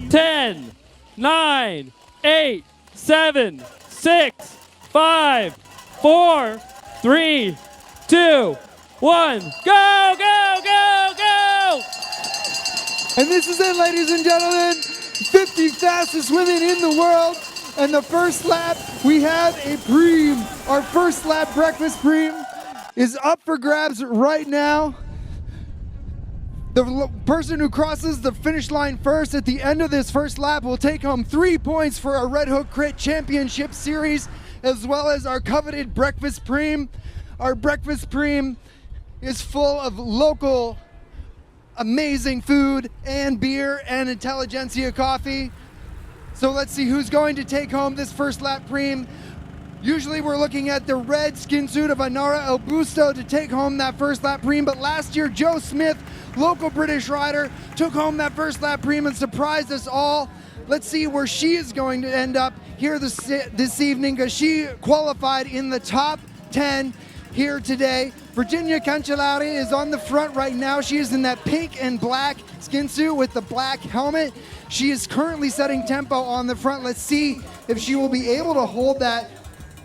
Ten, 9, 8, 7, 6, 5, 4, 3, 2, 1. Go, go, go, go! And this is it, ladies and gentlemen. 50 fastest women in the world. And the first lap, we have a preem. Our first lap breakfast preem is up for grabs right now. The person who crosses the finish line first at the end of this first lap will take home 3 points for our Red Hook Crit Championship Series, as well as our coveted breakfast preem. Our breakfast preem is full of local amazing food and beer and intelligentsia coffee. So let's see who's going to take home this first lap preem. Usually we're looking at the red skin suit of Ainara El Busto to take home that first lap preem, but last year Joe Smith, local British rider, took home that first lap preem and surprised us all. Let's see where she is going to end up here this evening, because she qualified in the top 10 here today. Virginia Cancellari is on the front right now. She is in that pink and black skin suit with the black helmet. She is currently setting tempo on the front. Let's see if she will be able to hold that.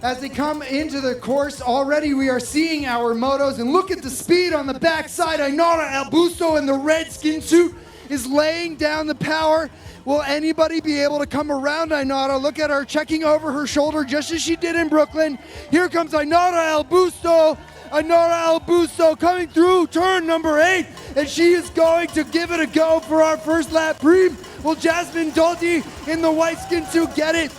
As they come into the course, already we are seeing our motos, and look at the speed on the backside. Ainara El Busto in the red skin suit is laying down the power. Will anybody be able to come around Ainara? Look at her checking over her shoulder just as she did in Brooklyn. Here comes Ainara El Busto. Ainara El Busto coming through turn number 8, and she is going to give it a go for our first lap preem. Will Jasmine Doty in the white skin suit get it?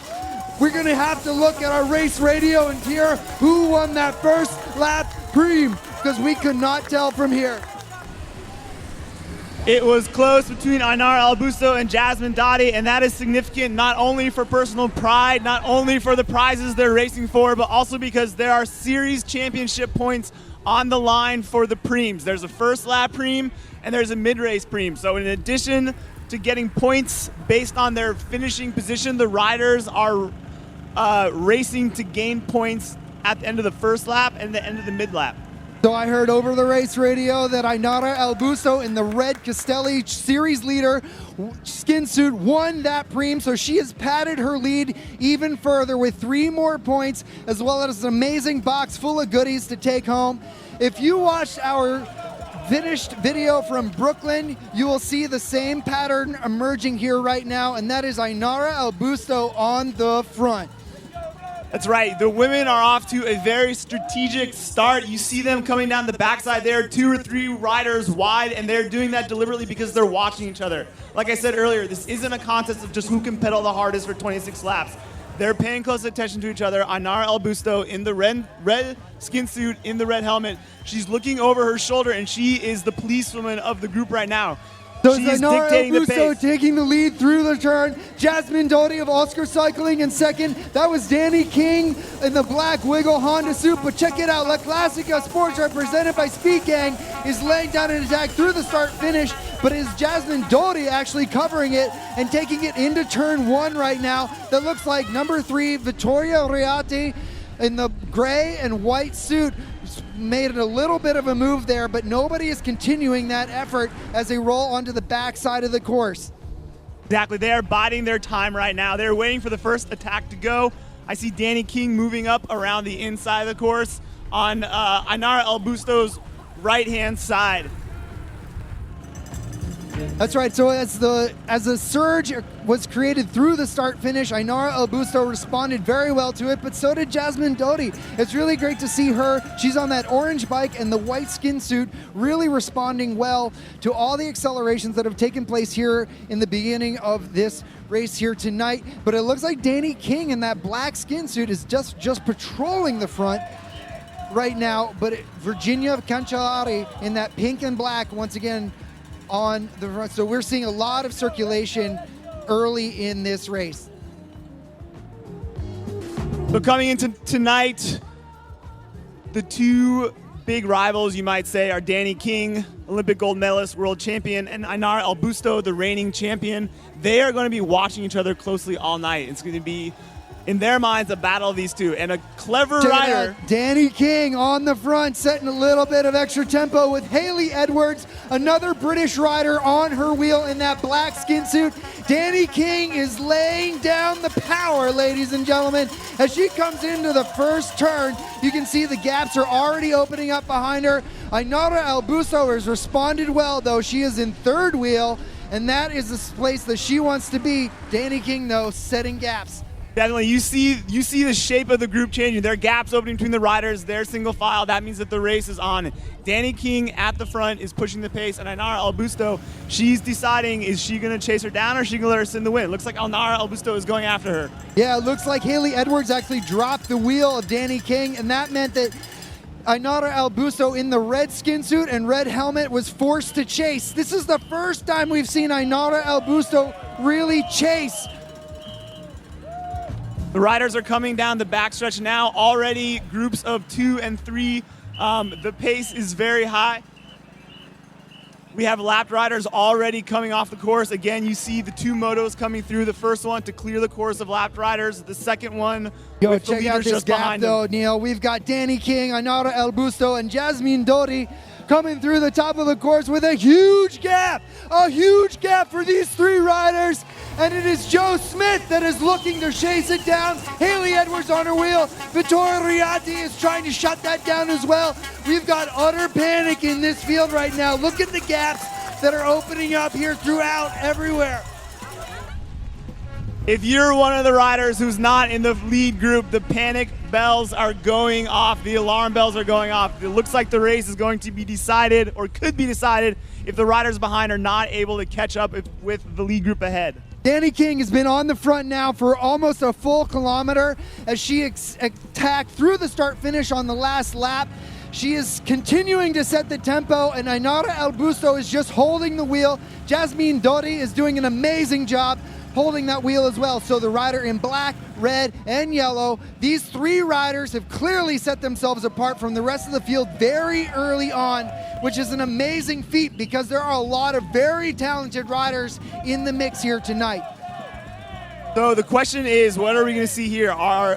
We're going to have to look at our race radio and hear who won that first lap preem, because we could not tell from here. It was close between Ainara El Busto and Jasmine Doty, and that is significant not only for personal pride, not only for the prizes they're racing for, but also because there are series championship points on the line for the preems. There's a first lap preem and there's a mid-race preem. So in addition to getting points based on their finishing position, the riders are racing to gain points at the end of the first lap and the end of the mid-lap. So I heard over the race radio that Ainara El Busto in the red Castelli series leader skin suit won that preem, so she has padded her lead even further with 3 more points, as well as an amazing box full of goodies to take home. If you watched our finished video from Brooklyn, you will see the same pattern emerging here right now, and that is Ainara El Busto on the front. That's right. The women are off to a very strategic start. You see them coming down the backside there, 2 or 3 riders wide, and they're doing that deliberately because they're watching each other. Like I said earlier, this isn't a contest of just who can pedal the hardest for 26 laps. They're paying close attention to each other. Ainara El Busto in the red skin suit, in the red helmet. She's looking over her shoulder, and she is the policewoman of the group right now. So She's Ainara El dictating the Busto pace. taking the lead through the turn. Jasmine Doty of Oscar Cycling in second. That was Danny King in the black Wiggle Honda suit. But check it out, La Classica Sports, represented by Speed Gang, is laying down an attack through the start-finish. But is Jasmine Doty actually covering it and taking it into turn 1 right now? That looks like number 3, Vittoria Riati in the gray and white suit. Made it a little bit of a move there, but nobody is continuing that effort as they roll onto the back side of the course. Exactly. They are biding their time right now. They're waiting for the first attack to go. I see Danny King moving up around the inside of the course on Ainara El Busto's right-hand side. That's right. So as a surge was created through the start finish, Ainara El Busto responded very well to it, but so did Jasmine Doty. It's really great to see her. She's on that orange bike and the white skin suit, really responding well to all the accelerations that have taken place here in the beginning of this race here tonight. But it looks like Danny King in that black skin suit is just patrolling the front right now. But Virginia Cancellari in that pink and black once again on the front. So we're seeing a lot of circulation early in this race. So coming into tonight, the two big rivals, you might say, are Danny King, Olympic gold medalist, world champion, and Ainara Albusto, the reigning champion. They are going to be watching each other closely all night. It's going to be, in their minds, a battle of these two. And a clever rider. Danny King on the front, setting a little bit of extra tempo with Haley Edwards, another British rider on her wheel in that black skin suit. Danny King is laying down the power, ladies and gentlemen. As she comes into the first turn, you can see the gaps are already opening up behind her. Ainara Albusto has responded well, though. She is in third wheel, and that is the place that she wants to be. Danny King, though, setting gaps. Definitely, you see the shape of the group changing. There are gaps opening between the riders. They're single file. That means that the race is on. Danny King at the front is pushing the pace, and Ainara Albusto, she's deciding, is she going to chase her down or is she going to let her sit in the wind? It looks like Ainara Albusto is going after her. Yeah, it looks like Haley Edwards actually dropped the wheel of Danny King, and that meant that Ainara Albusto in the red skin suit and red helmet was forced to chase. This is the first time we've seen Ainara Albusto really chase. The riders are coming down the backstretch now, already groups of 2 and 3. The pace is very high. We have lapped riders already coming off the course. Again, you see the two motos coming through. The first one to clear the course of lapped riders. The second one with the check out leaders this just gap, behind though, them. Neil. We've got Danny King, Ainara Albusto, and Jasmine Doty coming through the top of the course with a huge gap for these three riders. And it is Joe Smith that is looking to chase it down. Haley Edwards on her wheel. Vittoria Riati is trying to shut that down as well. We've got utter panic in this field right now. Look at the gaps that are opening up here throughout everywhere. If you're one of the riders who's not in the lead group, the panic bells are going off. The alarm bells are going off. It looks like the race is going to be decided, or could be decided, if the riders behind are not able to catch up with the lead group ahead. Danny King has been on the front now for almost a full kilometer as she attacked through the start-finish on the last lap. She is continuing to set the tempo, and Ainara Albusto is just holding the wheel. Jasmine Doty is doing an amazing job holding that wheel as well. So the rider in black, red, and yellow, these three riders have clearly set themselves apart from the rest of the field very early on, which is an amazing feat because there are a lot of very talented riders in the mix here tonight. So the question is, what are we going to see here? Are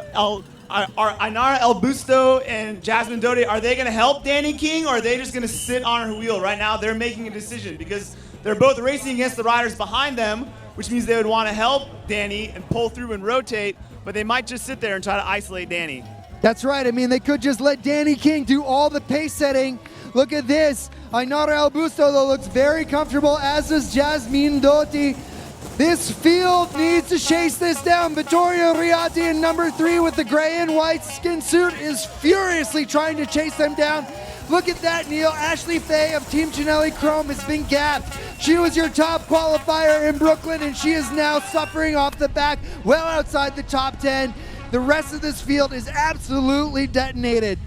Ainara Albusto and Jasmine Doty, are they going to help Danny King, or are they just going to sit on her wheel? Right now, they're making a decision because they're both racing against the riders behind them, which means they would want to help Danny and pull through and rotate, but they might just sit there and try to isolate Danny. That's right. I mean, they could just let Danny King do all the pace setting. Look at this. Ainara Albusto, though, looks very comfortable, as does Jasmine Doty. This field needs to chase this down. Vittoria Riati in number 3 with the gray and white skin suit is furiously trying to chase them down. Look at that, Neil. Ashley Faye of Team Chinelli Chrome has been gapped. She was your top qualifier in Brooklyn, and she is now suffering off the back, well outside the top 10. The rest of this field is absolutely detonated.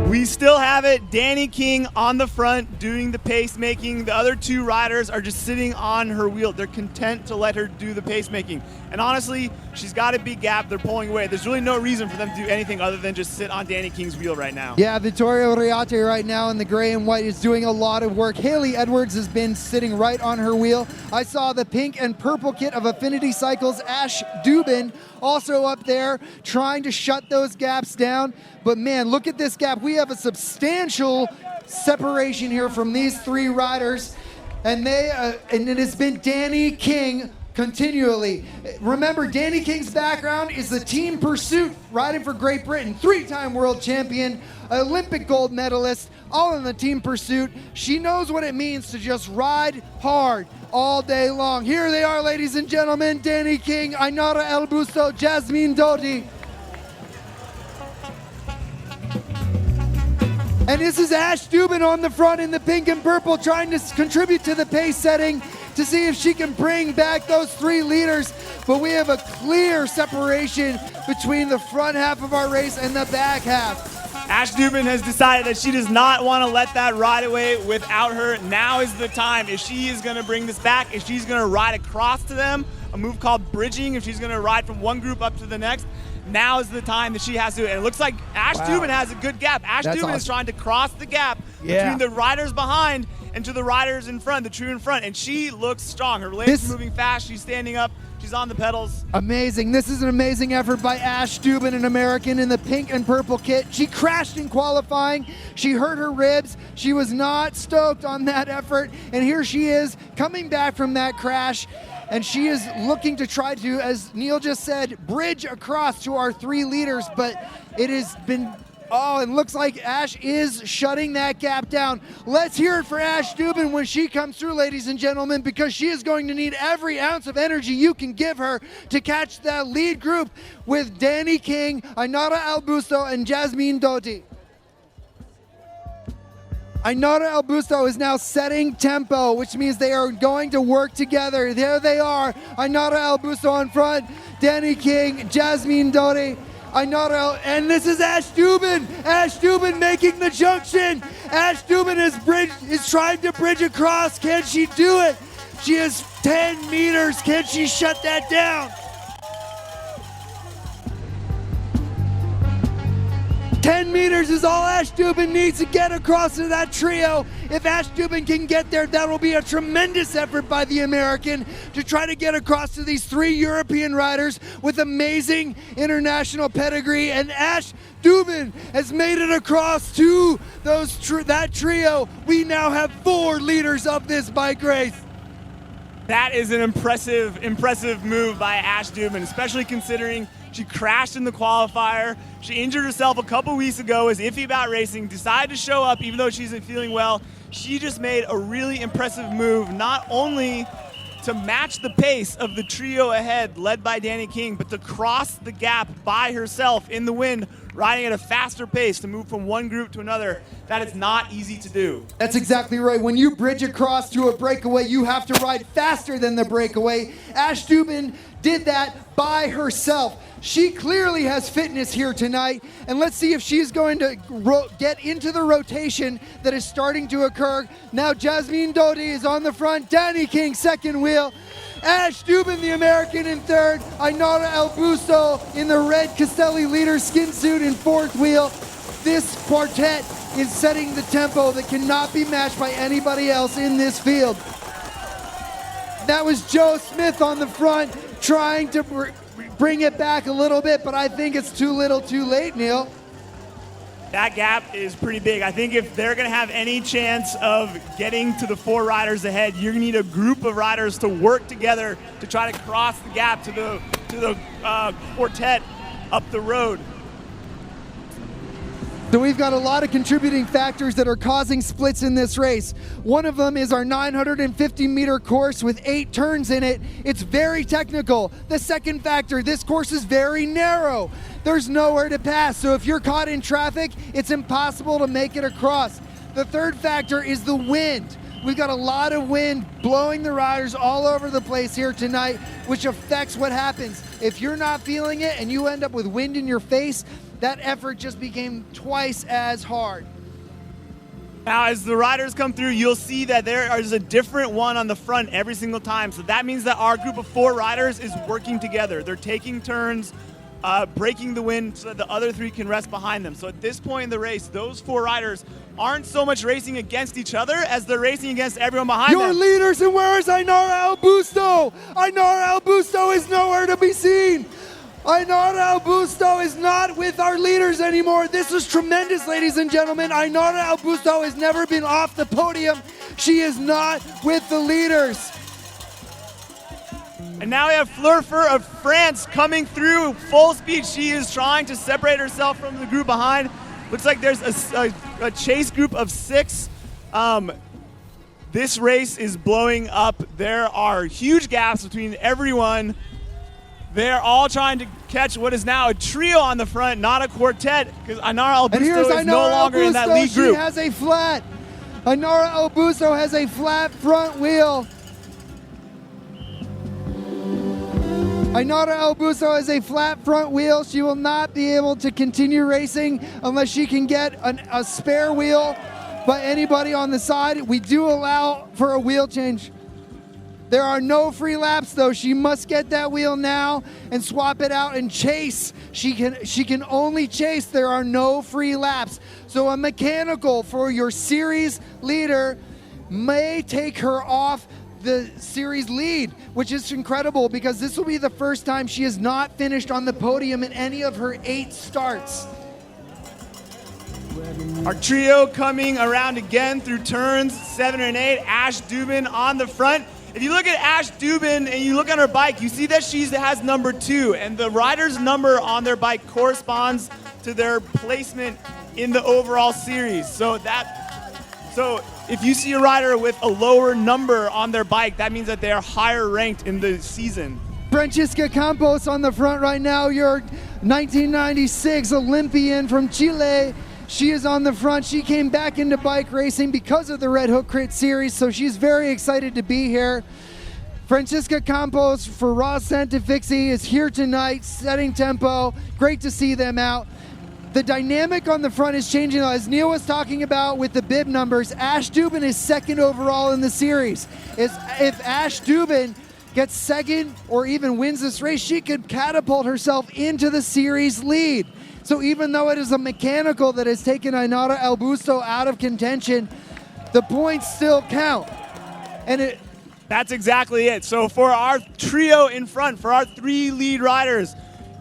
We still have it. Danny King on the front doing the pacemaking. The other two riders are just sitting on her wheel. They're content to let her do the pacemaking. And honestly, she's got a big gap. They're pulling away. There's really no reason for them to do anything other than just sit on Danny King's wheel right now. Yeah, Vittoria Riati right now in the gray and white is doing a lot of work. Haley Edwards has been sitting right on her wheel. I saw the pink and purple kit of Affinity Cycles, Ash Dubin, also up there trying to shut those gaps down. But man, look at this gap. We have a substantial separation here from these three riders, and it has been Danny King continually. Remember, Danny King's background is the team pursuit, riding for Great Britain, 3-time world champion, Olympic gold medalist, all in the team pursuit. She knows what it means to just ride hard all day long. Here they are, ladies and gentlemen, Danny King, Ainara Albusto, Jasmine Doty. And this is Ash Dubin on the front in the pink and purple, trying to contribute to the pace setting to see if she can bring back those three leaders. But we have a clear separation between the front half of our race and the back half. Ash Dubin has decided that she does not want to let that ride away without her. Now is the time. If she is going to bring this back, if she's going to ride across to them, a move called bridging. If she's going to ride from one group up to the next, now is the time that she has to. And it looks like Ash Dubin has a good gap. Ash Dubin is trying to cross the gap between the riders behind and to the riders in front, the true in front. And she looks strong. Her legs are moving fast. She's standing up. She's on the pedals. Amazing. This is an amazing effort by Ash Dubin, an American in the pink and purple kit. She crashed in qualifying. She hurt her ribs. She was not stoked on that effort. And here she is coming back from that crash. And she is looking to try to, as Neil just said, bridge across to our 3 leaders. But it has been, it looks like Ash is shutting that gap down. Let's hear it for Ash Dubin when she comes through, ladies and gentlemen, because she is going to need every ounce of energy you can give her to catch that lead group with Danny King, Ainara Albusto, and Jasmine Doty. Ainara Albusto is now setting tempo, which means they are going to work together. There they are. Ainara Albusto in front, Danny King, Jasmine Doty. And this is Ash Dubin. Ash Dubin making the junction. Ash Dubin is trying to bridge across. Can she do it? She has 10 meters. Can she shut that down? 10 meters is all Ash Dubin needs to get across to that trio. If Ash Dubin can get there, that will be a tremendous effort by the American to try to get across to these 3 European riders with amazing international pedigree. And Ash Dubin has made it across to that trio. We now have 4 leaders of this bike race. That is an impressive move by Ash Dubin, especially considering she crashed in the qualifier. She injured herself a couple weeks ago, was iffy about racing, decided to show up even though she isn't feeling well. She just made a really impressive move, not only to match the pace of the trio ahead led by Danny King, but to cross the gap by herself in the wind, riding at a faster pace to move from one group to another. That is not easy to do. That's exactly right. When you bridge across to a breakaway, you have to ride faster than the breakaway. Ash Dubin did that by herself. She clearly has fitness here tonight, and let's see if she's going to get into the rotation that is starting to occur. Now Jasmine Doty is on the front, Danny King second wheel, Ash Dubin, the American, in third, Ainara Albusto in the red Castelli leader skin suit in fourth wheel. This quartet is setting the tempo that cannot be matched by anybody else in this field. That was Joe Smith on the front, trying to bring it back a little bit, but I think it's too little too late, Neil. That gap is pretty big. I think if they're going to have any chance of getting to the 4 riders ahead, you're going to need a group of riders to work together to try to cross the gap to the quartet up the road. So we've got a lot of contributing factors that are causing splits in this race. One of them is our 950-meter course with 8 turns in it. It's very technical. The second factor, this course is very narrow. There's nowhere to pass, so if you're caught in traffic, it's impossible to make it across. The third factor is the wind. We've got a lot of wind blowing the riders all over the place here tonight, which affects what happens. If you're not feeling it and you end up with wind in your face, that effort just became twice as hard. Now, as the riders come through, you'll see that there is a different one on the front every single time. So that means that our group of 4 riders is working together. They're taking turns, breaking the wind so that the other 3 can rest behind them. So at this point in the race, those 4 riders aren't so much racing against each other as they're racing against everyone behind them. Your leaders, and where is Ainara Albusto? Ainara Albusto is nowhere to be seen. Ainara Albusto is not with our leaders anymore. This is tremendous, ladies and gentlemen. Ainara Albusto has never been off the podium. She is not with the leaders. And now we have Fleur of France coming through full speed. She is trying to separate herself from the group behind. Looks like there's a chase group of 6. This race is blowing up. There are huge gaps between everyone. They're all trying to catch what is now a trio on the front, not a quartet, because Ainara Albusto is no longer in that lead group. She has a flat. Ainara Albusto has a flat front wheel. Ainara Albusto has a flat front wheel. She will not be able to continue racing unless she can get a spare wheel by anybody on the side. We do allow for a wheel change. There are no free laps though. She must get that wheel now and swap it out and chase. She can only chase. There are no free laps. So a mechanical for your series leader may take her off the series lead, which is incredible because this will be the first time she has not finished on the podium in any of her 8 starts. Our trio coming around again through turns 7 and 8. Ash Dubin on the front. If you look at Ash Dubin and you look on her bike, you see that she has number 2, and the rider's number on their bike corresponds to their placement in the overall series. So if you see a rider with a lower number on their bike, that means that they are higher ranked in the season. Francisca Campos on the front right now, your 1996 Olympian from Chile. She is on the front. She came back into bike racing because of the Red Hook Crit Series, so she's very excited to be here. Francisca Campos for Ross Santafixi is here tonight, setting tempo. Great to see them out. The dynamic on the front is changing. As Neil was talking about with the bib numbers, Ash Dubin is 2nd overall in the series. If Ash Dubin gets 2nd or even wins this race, she could catapult herself into the series lead. So even though it is a mechanical that has taken Ainara Albusto out of contention, the points still count. And that's exactly it. So for our trio in front, for our 3 lead riders,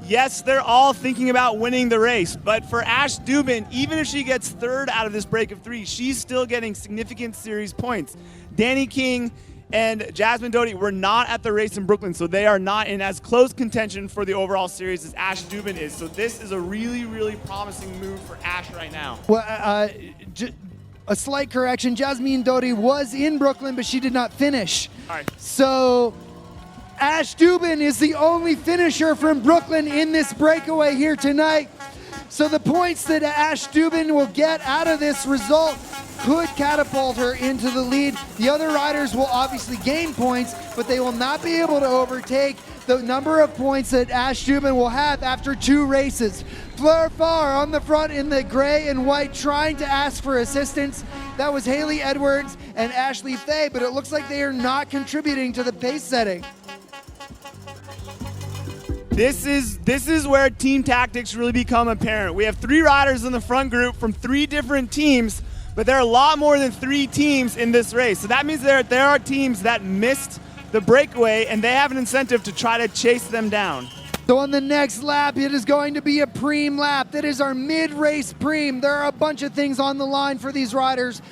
yes, they're all thinking about winning the race, but for Ash Dubin, even if she gets 3rd out of this break of 3, she's still getting significant series points. Danny King and Jasmine Doty were not at the race in Brooklyn, so they are not in as close contention for the overall series as Ash Dubin is. So this is a really, really promising move for Ash right now. Well, a slight correction, Jasmine Doty was in Brooklyn, but she did not finish. All right. So Ash Dubin is the only finisher from Brooklyn in this breakaway here tonight. So the points that Ash Dubin will get out of this result could catapult her into the lead. The other riders will obviously gain points, but they will not be able to overtake the number of points that Ash Dubin will have after 2 races. Fleur Farr on the front in the gray and white trying to ask for assistance. That was Haley Edwards and Ashley Fay, but it looks like they are not contributing to the pace setting. This is where team tactics really become apparent. We have 3 riders in the front group from 3 different teams, but there are a lot more than 3 teams in this race. So that means there are teams that missed the breakaway, and they have an incentive to try to chase them down. So on the next lap, it is going to be a preem lap. That is our mid-race preem. There are a bunch of things on the line for these riders.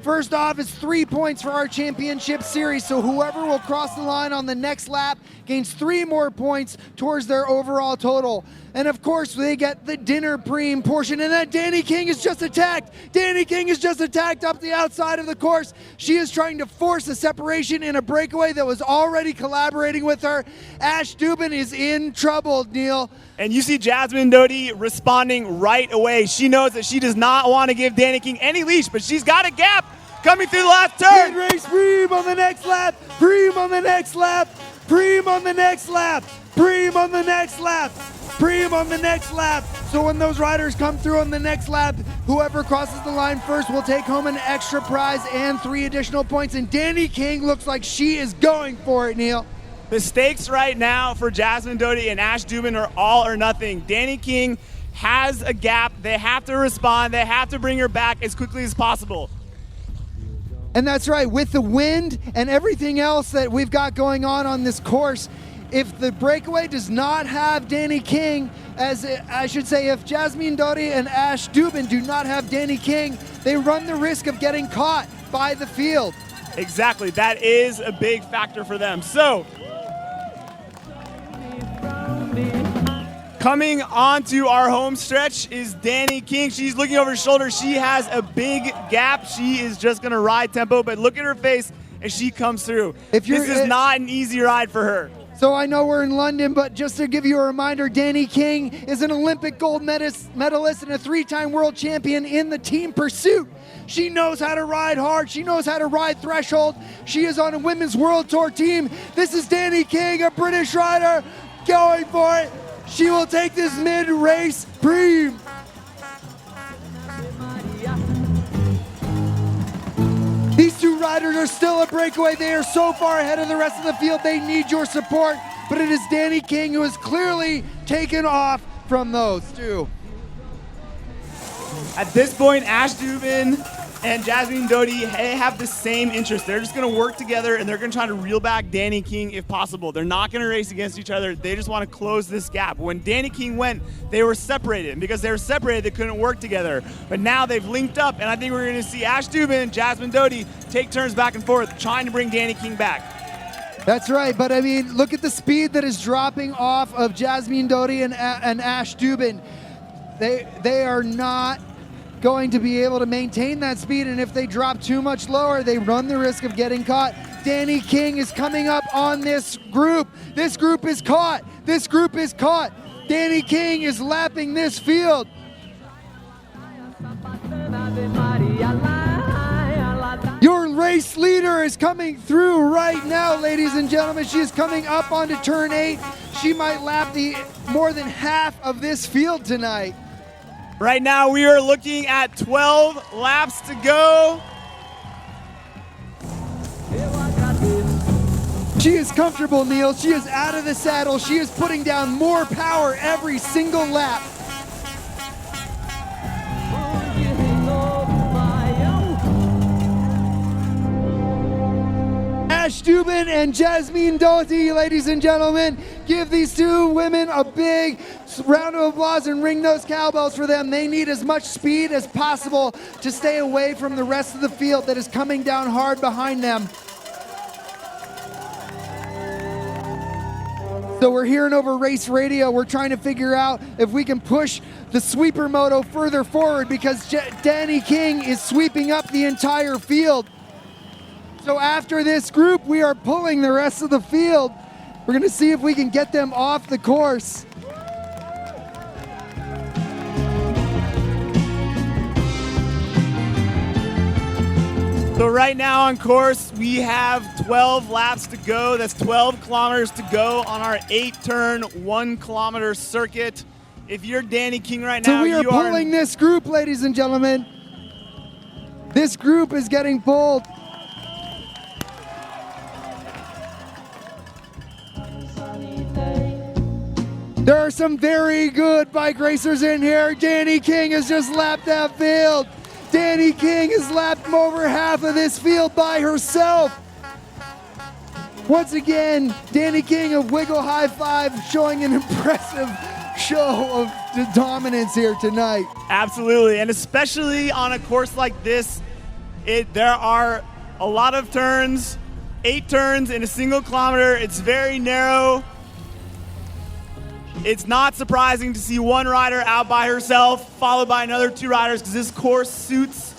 First off, it's 3 points for our championship series, so whoever will cross the line on the next lap gains 3 more points towards their overall total. And of course, they get the dinner preem portion, and then Danny King is just attacked. Danny King is just attacked up the outside of the course. She is trying to force a separation in a breakaway that was already collaborating with her. Ash Dubin is in trouble, Neil. And you see Jasmine Doty responding right away. She knows that she does not want to give Danny King any leash, but she's got a gap coming through the last turn. Mid-race preem on the next lap. Preem on the next lap. Preem on the next lap. Preem on the next lap. Preem on the next lap. So when those riders come through on the next lap, whoever crosses the line first will take home an extra prize and 3 additional points. And Danny King looks like she is going for it, Neil. The stakes right now for Jasmine Doty and Ash Dubin are all or nothing. Danny King has a gap. They have to respond. They have to bring her back as quickly as possible. And that's right, with the wind and everything else that we've got going on this course, if the breakaway does not have Danny King, as I should say, if Jasmine Doty and Ash Dubin do not have Danny King, they run the risk of getting caught by the field. Exactly, that is a big factor for them. So, coming onto our home stretch is Danny King. She's looking over her shoulder. She has a big gap. She is just gonna ride tempo, but look at her face as she comes through. This is not an easy ride for her. So I know we're in London, but just to give you a reminder, Danny King is an Olympic gold medalist and a 3-time world champion in the team pursuit. She knows how to ride hard. She knows how to ride threshold. She is on a women's world tour team. This is Danny King, a British rider, going for it. She will take this mid-race preem. These 2 riders are still a breakaway. They are so far ahead of the rest of the field. They need your support, but it is Danny King who has clearly taken off from those two. At this point, Ash Dubin and Jasmine Doty, they have the same interest. They're just going to work together, and they're going to try to reel back Danny King if possible. They're not going to race against each other. They just want to close this gap. When Danny King went, they were separated, and because they were separated, they couldn't work together. But now they've linked up, and I think we're going to see Ash Dubin and Jasmine Doty take turns back and forth, trying to bring Danny King back. That's right, but I mean, look at the speed that is dropping off of Jasmine Doty and Ash Dubin. They are not going to be able to maintain that speed, and if they drop too much lower, they run the risk of getting caught. Danny King is coming up on this group. This group is caught. This group is caught. Danny King is lapping this field. Your race leader is coming through right now, ladies and gentlemen. She is coming up onto turn 8. She might lap more than half of this field tonight. Right now, we are looking at 12 laps to go. She is comfortable, Neil. She is out of the saddle. She is putting down more power every single lap. Ash Dubin and Jasmine Doty, ladies and gentlemen. Give these two women a big round of applause and ring those cowbells for them. They need as much speed as possible to stay away from the rest of the field that is coming down hard behind them. So we're hearing over race radio. We're trying to figure out if we can push the sweeper moto further forward because Danny King is sweeping up the entire field. So after this group, we are pulling the rest of the field. We're going to see if we can get them off the course. So right now on course, we have 12 laps to go. That's 12 kilometers to go on our 8-turn, 1-kilometer circuit. If you're Danny King right now, so we are pulling this group, ladies and gentlemen. This group is getting pulled. There are some very good bike racers in here. Danny King has just lapped that field. Danny King has lapped over half of this field by herself. Once again, Danny King of Wiggle High Five showing an impressive show of dominance here tonight. Absolutely, and especially on a course like this, there are a lot of turns, 8 turns in a single kilometer. It's very narrow. It's not surprising to see one rider out by herself, followed by another 2 riders, because this course suits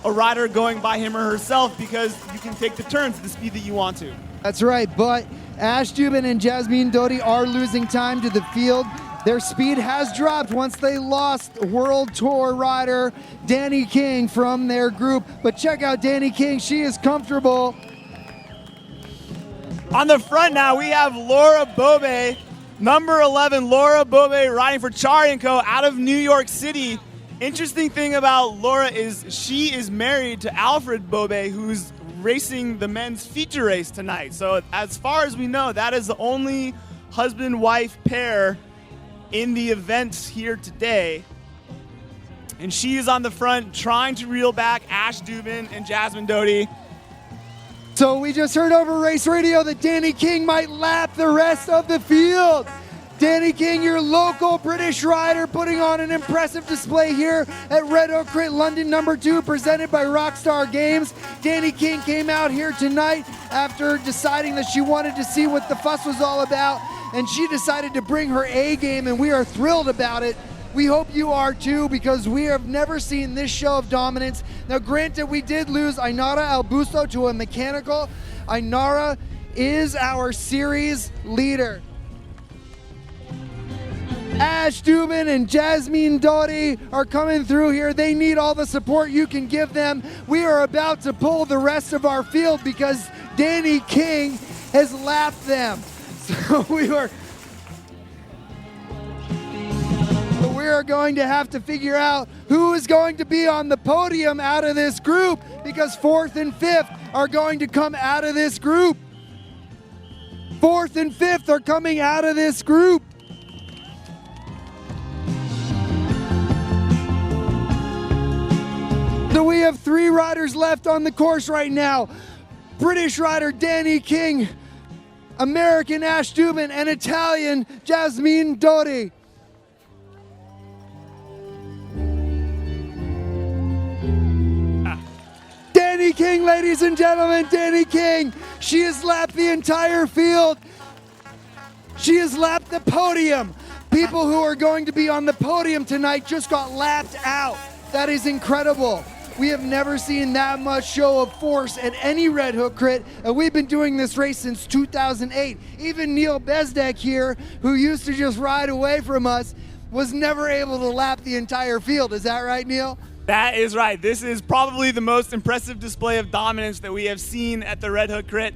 a rider going by him or herself because you can take the turns at the speed that you want to. That's right, but Ash Dubin and Jasmine Doty are losing time to the field. Their speed has dropped once they lost World Tour rider Danny King from their group. But check out Danny King, she is comfortable. On the front now, we have Laura Bobe. Number 11, Laura Bobe, riding for Chari & Co. out of New York City. Interesting thing about Laura is she is married to Alfred Bobe, who's racing the men's feature race tonight. So as far as we know, that is the only husband-wife pair in the events here today. And she is on the front trying to reel back Ash Dubin and Jasmine Doty. So we just heard over race radio that Danny King might lap the rest of the field. Danny King, your local British rider, putting on an impressive display here at Red Hook Crit London #2, presented by Rockstar Games. Danny King came out here tonight after deciding that she wanted to see what the fuss was all about, and she decided to bring her A game, and we are thrilled about it. We hope you are too, because we have never seen this show of dominance. Now, granted, we did lose Ainara Albusto to a mechanical. Ainara is our series leader. Ash Dubin and Jasmine Doty are coming through here. They need all the support you can give them. We are about to pull the rest of our field because Danny King has lapped them. So we're we are going to have to figure out who is going to be on the podium out of this group, because 4th and 5th are going to come out of this group. 4th and 5th are coming out of this group. So we have 3 riders left on the course right now. British rider Danny King, American Ash Dubin, and Italian Jasmine Doty. Danny King, ladies and gentlemen, Danny King. She has lapped the entire field. She has lapped the podium. People who are going to be on the podium tonight just got lapped out. That is incredible. We have never seen that much show of force at any Red Hook Crit, and we've been doing this race since 2008. Even Neil Bezdek here, who used to just ride away from us, was never able to lap the entire field. Is that right, Neil? That is right. This is probably the most impressive display of dominance that we have seen at the Red Hook Crit.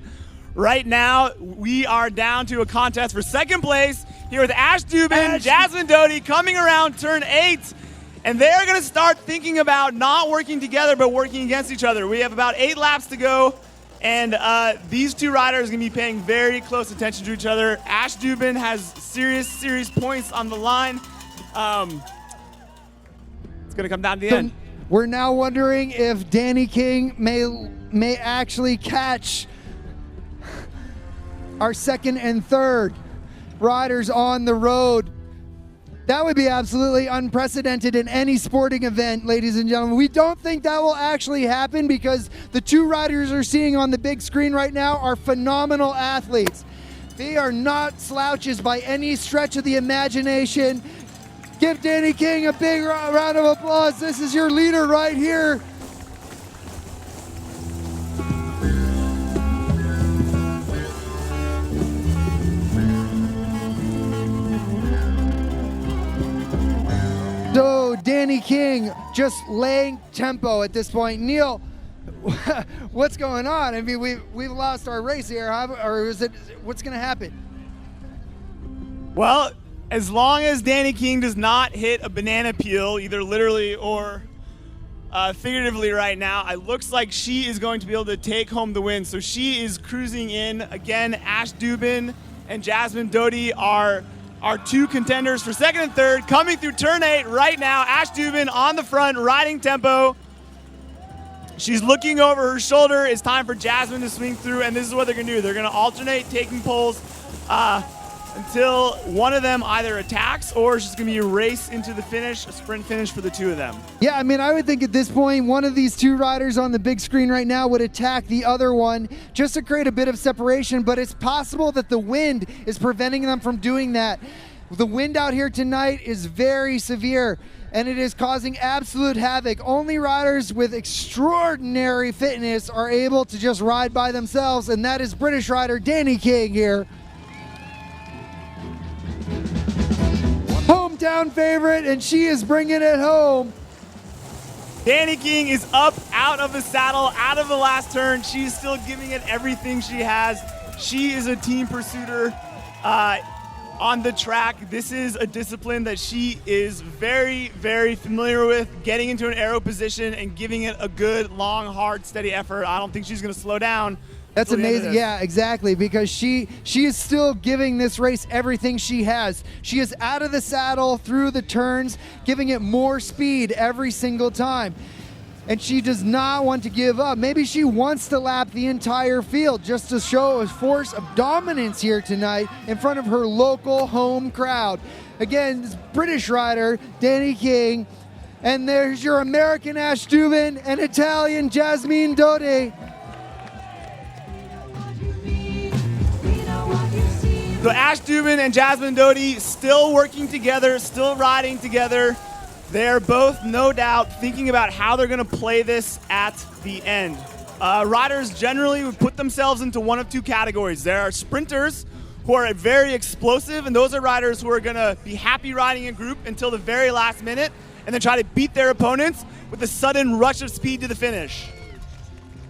Right now, we are down to a contest for second place here with Ash Dubin, Jasmine Doty coming around turn 8. And they're going to start thinking about not working together, but working against each other. We have about 8 laps to go, and these 2 riders are going to be paying very close attention to each other. Ash Dubin has serious points on the line. It's going to come down to the end. We're now wondering if Danny King may actually catch our 2nd and 3rd riders on the road. That would be absolutely unprecedented in any sporting event, ladies and gentlemen. We don't think that will actually happen because the 2 riders we're seeing on the big screen right now are phenomenal athletes. They are not slouches by any stretch of the imagination. Give Danny King a big round of applause. This is your leader right here. So Danny King just laying tempo at this point. Neil, what's going on? I mean, we've lost our race here, or is it? What's going to happen? Well, as long as Danny King does not hit a banana peel, either literally or figuratively right now, it looks like she is going to be able to take home the win. So she is cruising in. Again, Ash Dubin and Jasmine Doty are our 2 contenders for 2nd and 3rd, coming through turn 8 right now. Ash Dubin on the front, riding tempo. She's looking over her shoulder. It's time for Jasmine to swing through, and this is what they're going to do. They're going to alternate taking poles until one of them either attacks or it's just going to be a race into the finish, a sprint finish for the 2 of them. Yeah, I mean, I would think at this point, one of these 2 riders on the big screen right now would attack the other one just to create a bit of separation, but it's possible that the wind is preventing them from doing that. The wind out here tonight is very severe, and it is causing absolute havoc. Only riders with extraordinary fitness are able to just ride by themselves, and that is British rider Danny King here. Hometown favorite, and she is bringing it home. Danny King is up, out of the saddle, out of the last turn. She's still giving it everything she has. She is a team pursuiter on the track. This is a discipline that she is very familiar with, getting into an aero position and giving it a good, long, hard, steady effort. I don't think she's going to slow down. That's amazing. Yeah, exactly, because she is still giving this race everything she has. She is out of the saddle through the turns, giving it more speed every single time. And she does not want to give up. Maybe she wants to lap the entire field just to show a force of dominance here tonight in front of her local home crowd. Again, this British rider, Danny King, and there's your American Ash Dubin and Italian Jasmine Doty. So Ash Dubin and Jasmine Doty still working together, still riding together. They're both, no doubt, thinking about how they're going to play this at the end. Riders generally would put themselves into one of 2 categories. There are sprinters who are very explosive, and those are riders who are going to be happy riding in group until the very last minute and then try to beat their opponents with a sudden rush of speed to the finish.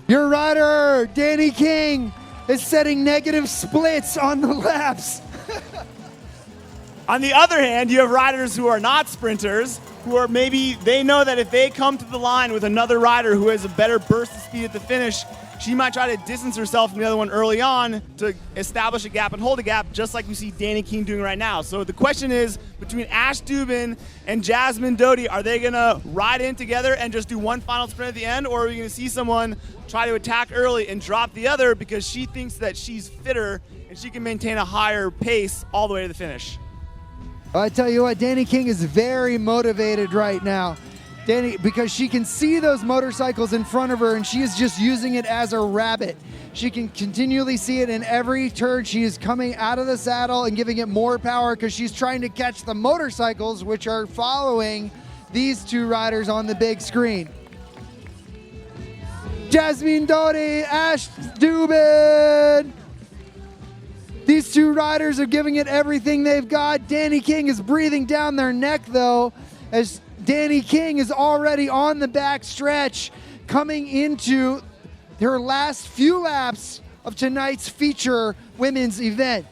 Your rider, Danny King, is setting negative splits on the laps. On the other hand, you have riders who are not sprinters, who are maybe, they know that if they come to the line with another rider who has a better burst of speed at the finish, she might try to distance herself from the other one early on to establish a gap and hold a gap, just like we see Danny King doing right now. So the question is, between Ash Dubin and Jasmine Doty, are they going to ride in together and just do one final sprint at the end, or are we going to see someone try to attack early and drop the other because she thinks that she's fitter and she can maintain a higher pace all the way to the finish? I tell you what, Danny King is very motivated right now. Because she can see those motorcycles in front of her and she is just using it as a rabbit. She can continually see it in every turn. She is coming out of the saddle and giving it more power because she's trying to catch the motorcycles which are following these two riders on the big screen. Jasmine Doty, Ash Dubin. These two riders are giving it everything they've got. Danny King is breathing down their neck though, as Danny King is already on the back stretch, coming into her last few laps of tonight's feature women's event.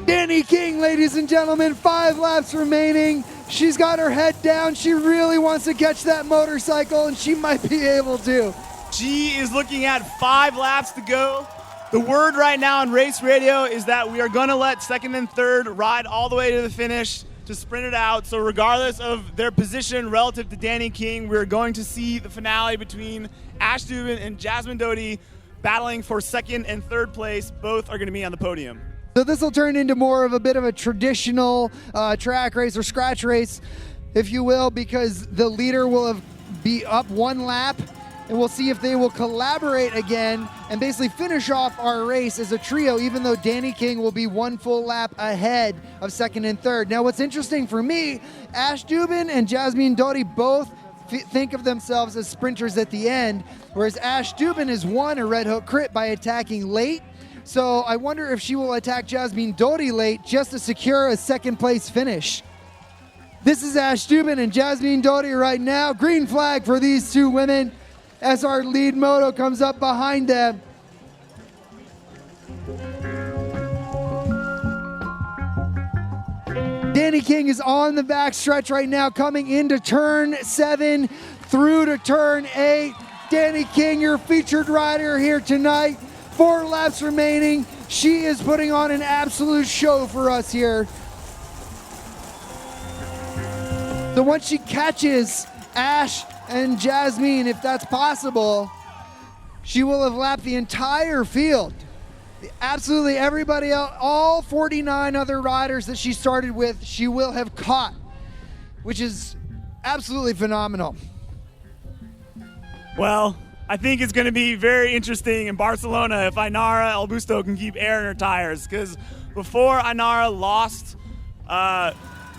Danny King, ladies and gentlemen, 5 laps remaining. She's got her head down. She really wants to catch that motorcycle, and she might be able to. She is looking at 5 laps to go. The word right now on race radio is that we are going to let second and third ride all the way to the finish to sprint it out. So regardless of their position relative to Danny King, we're going to see the finale between Ash Dubin and Jasmine Doty battling for second and third place. Both are going to be on the podium. So this will turn into more of a bit of a traditional track race or scratch race, if you will, because the leader will be up 1 lap, and we'll see if they will collaborate again and basically finish off our race as a trio, even though Danny King will be 1 full lap ahead of second and third. Now, what's interesting for me, Ash Dubin and Jasmine Doty both think of themselves as sprinters at the end, whereas Ash Dubin has won a Red Hook Crit by attacking late. So I wonder if she will attack Jasmine Doty late just to secure a second place finish. This is Ash Dubin and Jasmine Doty right now. Green flag for these two women as our lead moto comes up behind them. Danny King is on the back stretch right now, coming into turn 7 through to turn 8. Danny King, your featured rider here tonight. 4 laps remaining. She is putting on an absolute show for us here. So once she catches Ash and Jasmine, if that's possible, she will have lapped the entire field. Absolutely everybody else, all 49 other riders that she started with, she will have caught, which is absolutely phenomenal. Well, I think it's going to be very interesting in Barcelona if Ainara Albusto can keep air in her tires, because before Ainara lost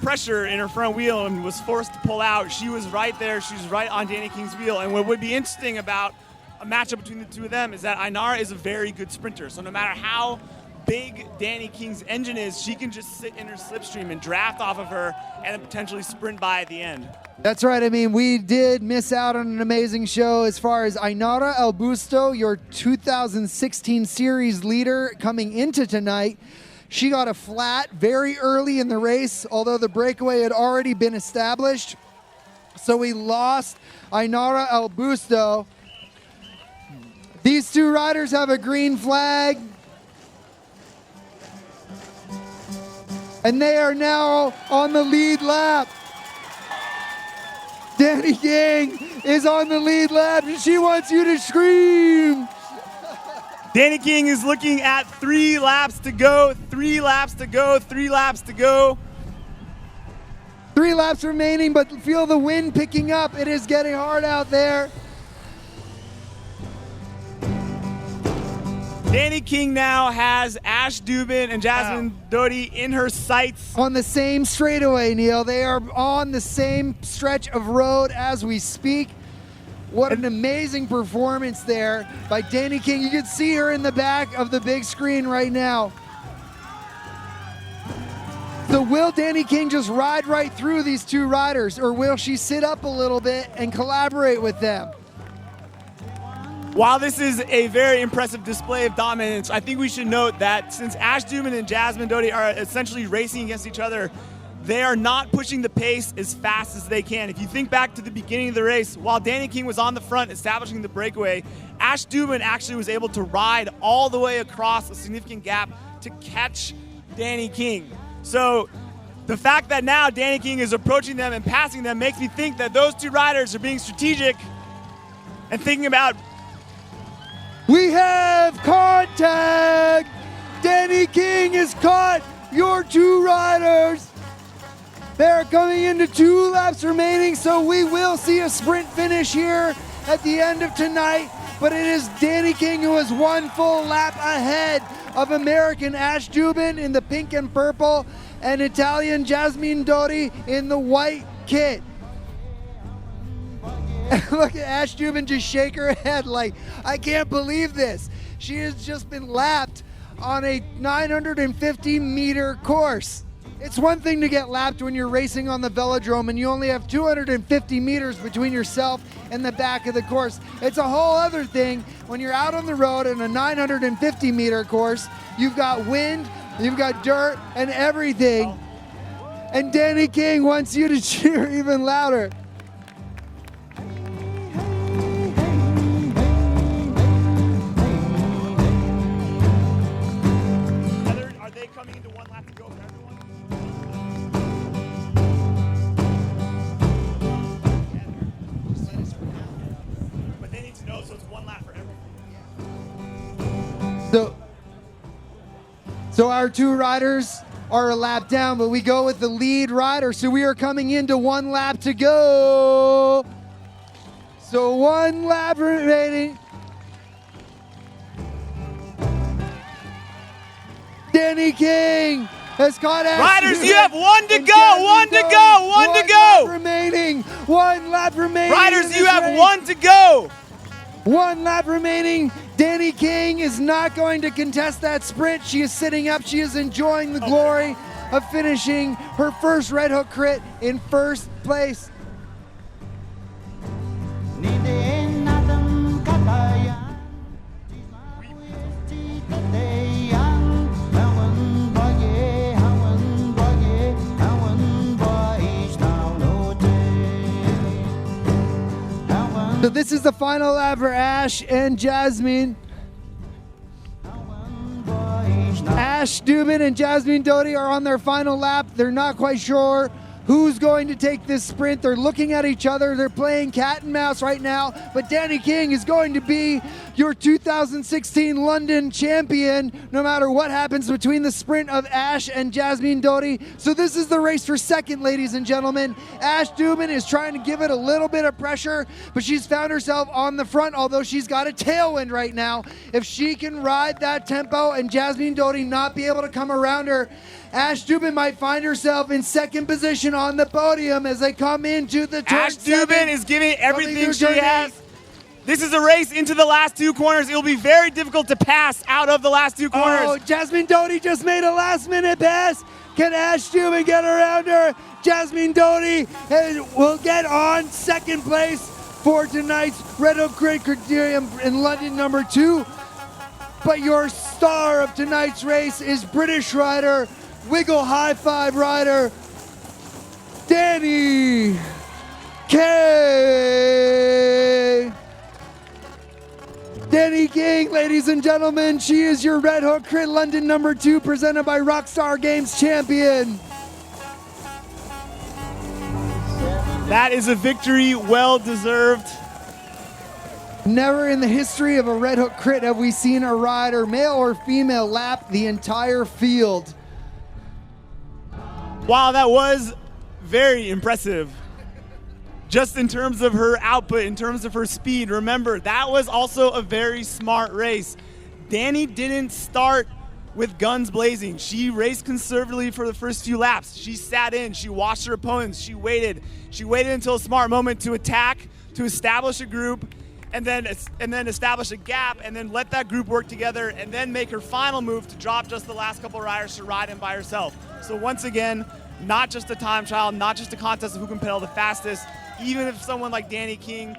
pressure in her front wheel and was forced to pull out, she was right there. She was right on Danny King's wheel. And what would be interesting about a matchup between the two of them is that Ainara is a very good sprinter. So no matter how big Danny King's engine is, she can just sit in her slipstream and draft off of her and then potentially sprint by at the end. That's right. I mean, we did miss out on an amazing show as far as Ainara Albusto, your 2016 series leader, coming into tonight. She got a flat very early in the race, although the breakaway had already been established. So we lost Ainara Albusto. These two riders have a green flag. And they are now on the lead lap. Danny King is on the lead lap, and she wants you to scream. Danny King is looking at 3 laps to go, 3 laps to go, 3 laps to go. 3 laps remaining, but feel the wind picking up. It is getting hard out there. Danny King now has Ash Dubin and Jasmine Doty in her sights. On the same straightaway, Neil. They are on the same stretch of road as we speak. What an amazing performance there by Danny King. You can see her in the back of the big screen right now. So will Danny King just ride right through these two riders, or will she sit up a little bit and collaborate with them? While this is a very impressive display of dominance, I think we should note that since Ash Dubin and Jasmine Doty are essentially racing against each other, they are not pushing the pace as fast as they can. If you think back to the beginning of the race, while Danny King was on the front establishing the breakaway, Ash Dubin actually was able to ride all the way across a significant gap to catch Danny King. So the fact that now Danny King is approaching them and passing them makes me think that those two riders are being strategic and thinking about. We have contact! Danny King has caught your two riders. They're coming into 2 laps remaining, so we will see a sprint finish here at the end of tonight. But it is Danny King who is 1 full lap ahead of American Ash Dubin in the pink and purple and Italian Jasmine Doty in the white kit. Look at Ash Dubin just shake her head like, I can't believe this. She has just been lapped on a 950-meter course. It's one thing to get lapped when you're racing on the velodrome and you only have 250 meters between yourself and the back of the course. It's a whole other thing when you're out on the road in a 950-meter course. You've got wind, you've got dirt, and everything. And Danny King wants you to cheer even louder. Are they coming into 1 lap to go for everyone? But they need to know, so it's 1 lap for everyone. So our 2 riders are a lap down, but we go with the lead rider. So we are coming into 1 lap to go. So 1 lap remaining. Danny King has caught Ash Riders, Dubin you have 1 to and go, Jasmine 1 to Doty. go, 1 to go. 1 lap remaining. 1 lap remaining. Riders, in you this have race. 1 to go. 1 lap remaining. Danny King is not going to contest that sprint. She is sitting up. She is enjoying the glory of finishing her first Red Hook crit in first place. So this is the final lap for Ash and Jasmine. Ash Dubin and Jasmine Doty are on their final lap. They're not quite sure who's going to take this sprint. They're looking at each other. They're playing cat and mouse right now. But Danny King is going to be your 2016 London champion no matter what happens between the sprint of Ash and Jasmine Doty. So this is the race for second, ladies and gentlemen. Ash Dubin is trying to give it a little bit of pressure, but she's found herself on the front, although she's got a tailwind right now. If she can ride that tempo and Jasmine Doty not be able to come around her, Ash Dubin might find herself in second position on the podium as they come into the turn. Ash Dubin is giving everything she has. This is a race into the last 2 corners. It will be very difficult to pass out of the last 2 corners. Oh, Jasmine Doty just made a last-minute pass. Can Ash Dubin get around her? Jasmine Doty will get on second place for tonight's Red Hook Criterium in London #2. But your star of tonight's race is British rider, Wiggle High Five rider, Danny King. Danny King, ladies and gentlemen, she is your Red Hook Crit London #2 presented by Rockstar Games champion. That is a victory well deserved. Never in the history of a Red Hook Crit have we seen a rider, male or female, lap the entire field. Wow, that was very impressive. Just in terms of her output, in terms of her speed, remember, that was also a very smart race. Danny didn't start with guns blazing. She raced conservatively for the first few laps. She sat in, she watched her opponents, she waited. She waited until a smart moment to attack, to establish a group, and then establish a gap, and then let that group work together, and then make her final move to drop just the last couple riders to ride in by herself. So once again, not just a time trial, not just a contest of who can pedal the fastest. Even if someone like Danny King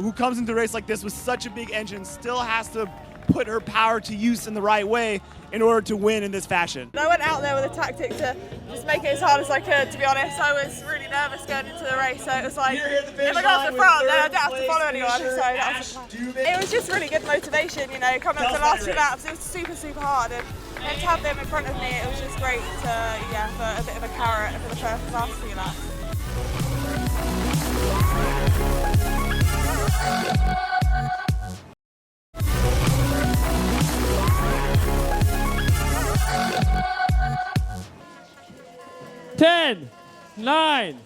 who comes into a race like this with such a big engine, still has to put her power to use in the right way in order to win in this fashion. I went out there with a tactic to just make it as hard as I could, to be honest. I was really nervous going into the race, so it was like, if I go to the front, then I don't have to follow anyone. So that was the plan. It was just really good motivation, you know, coming up to the last 2 laps. It was super, super hard. And to have them in front of me, it was just great to, yeah, for a bit of a carrot for the last 2 laps. Ten, 9,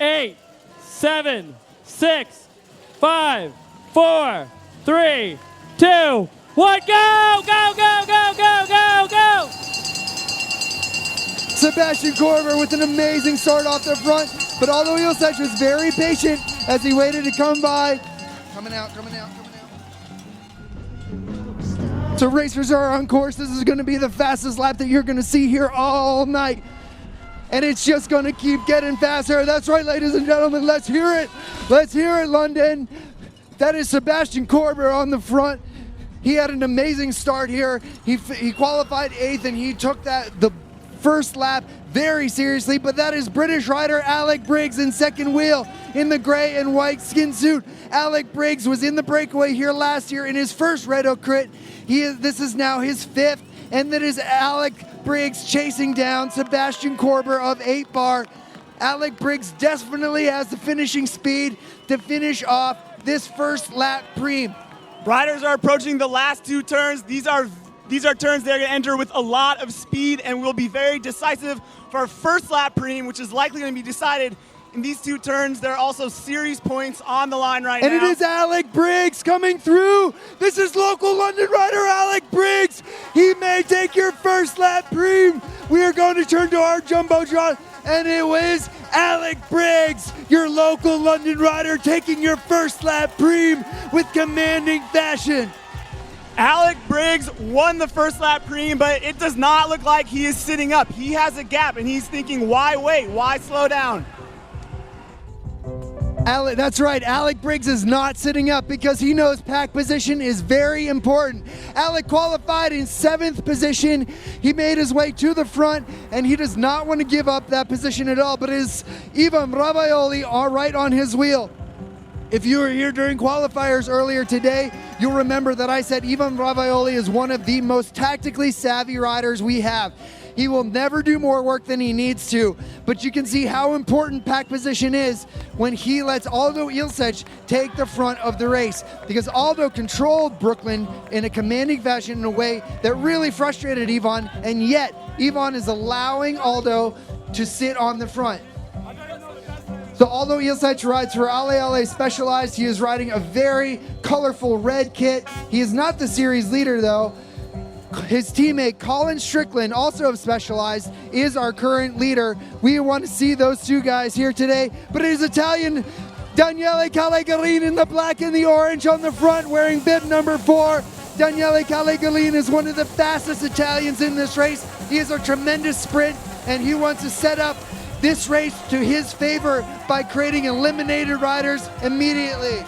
8, 7, 6, 5, 4, 3, 2, 1, go! Go, go, go, go, go, go! Sebastian Korver with an amazing start off the front, but Aldo Ilsech was very patient as he waited to come by. Coming out. So racers are on course. This is going to be the fastest lap that you're going to see here all night. And it's just going to keep getting faster. That's right, ladies and gentlemen. Let's hear it. Let's hear it, London. That is Sebastian Korver on the front. He had an amazing start here. He qualified 8th, and he took the first lap very seriously. But that is British rider Alec Briggs in second wheel in the gray and white skin suit. Alec Briggs was in the breakaway here last year in his first Red Hook Crit. This is now his 5th, and that is Alec Briggs chasing down Sebastian Korver of 8 Bar. Alec Briggs definitely has the finishing speed to finish off this first lap preem. Riders are approaching the last 2 turns. These are turns they're going to enter with a lot of speed and will be very decisive for our first lap preem, which is likely going to be decided in these 2 turns. There are also series points on the line right now. And it is Alec Briggs coming through. This is local London rider Alec Briggs. He may take your first lap preem. We are going to turn to our Jumbotron, and it was Alec Briggs, your local London rider, taking your first lap preem with commanding fashion. Alec Briggs won the first lap preem, but it does not look like he is sitting up. He has a gap, and he's thinking, why wait? Why slow down? That's right, Alec Briggs is not sitting up because he knows pack position is very important. Alec qualified in 7th position. He made his way to the front, and he does not want to give up that position at all, but is Ivan Ravaioli right on his wheel. If you were here during qualifiers earlier today, you'll remember that I said Ivan Ravaioli is one of the most tactically savvy riders we have. He will never do more work than he needs to, but you can see how important pack position is when he lets Aldo Ilsech take the front of the race, because Aldo controlled Brooklyn in a commanding fashion in a way that really frustrated Ivan, and yet Ivan is allowing Aldo to sit on the front. So Aldo Ilsech rides for Ale Specialized. He is riding a very colorful red kit. He is not the series leader though. His teammate Colin Strickland, also of Specialized, is our current leader. We want to see those 2 guys here today, but it is Italian Daniele Callegarin in the black and the orange on the front, wearing bib number 4. Daniele Callegarin is one of the fastest Italians in this race. He has a tremendous sprint, and he wants to set up this race to his favor by creating eliminated riders immediately.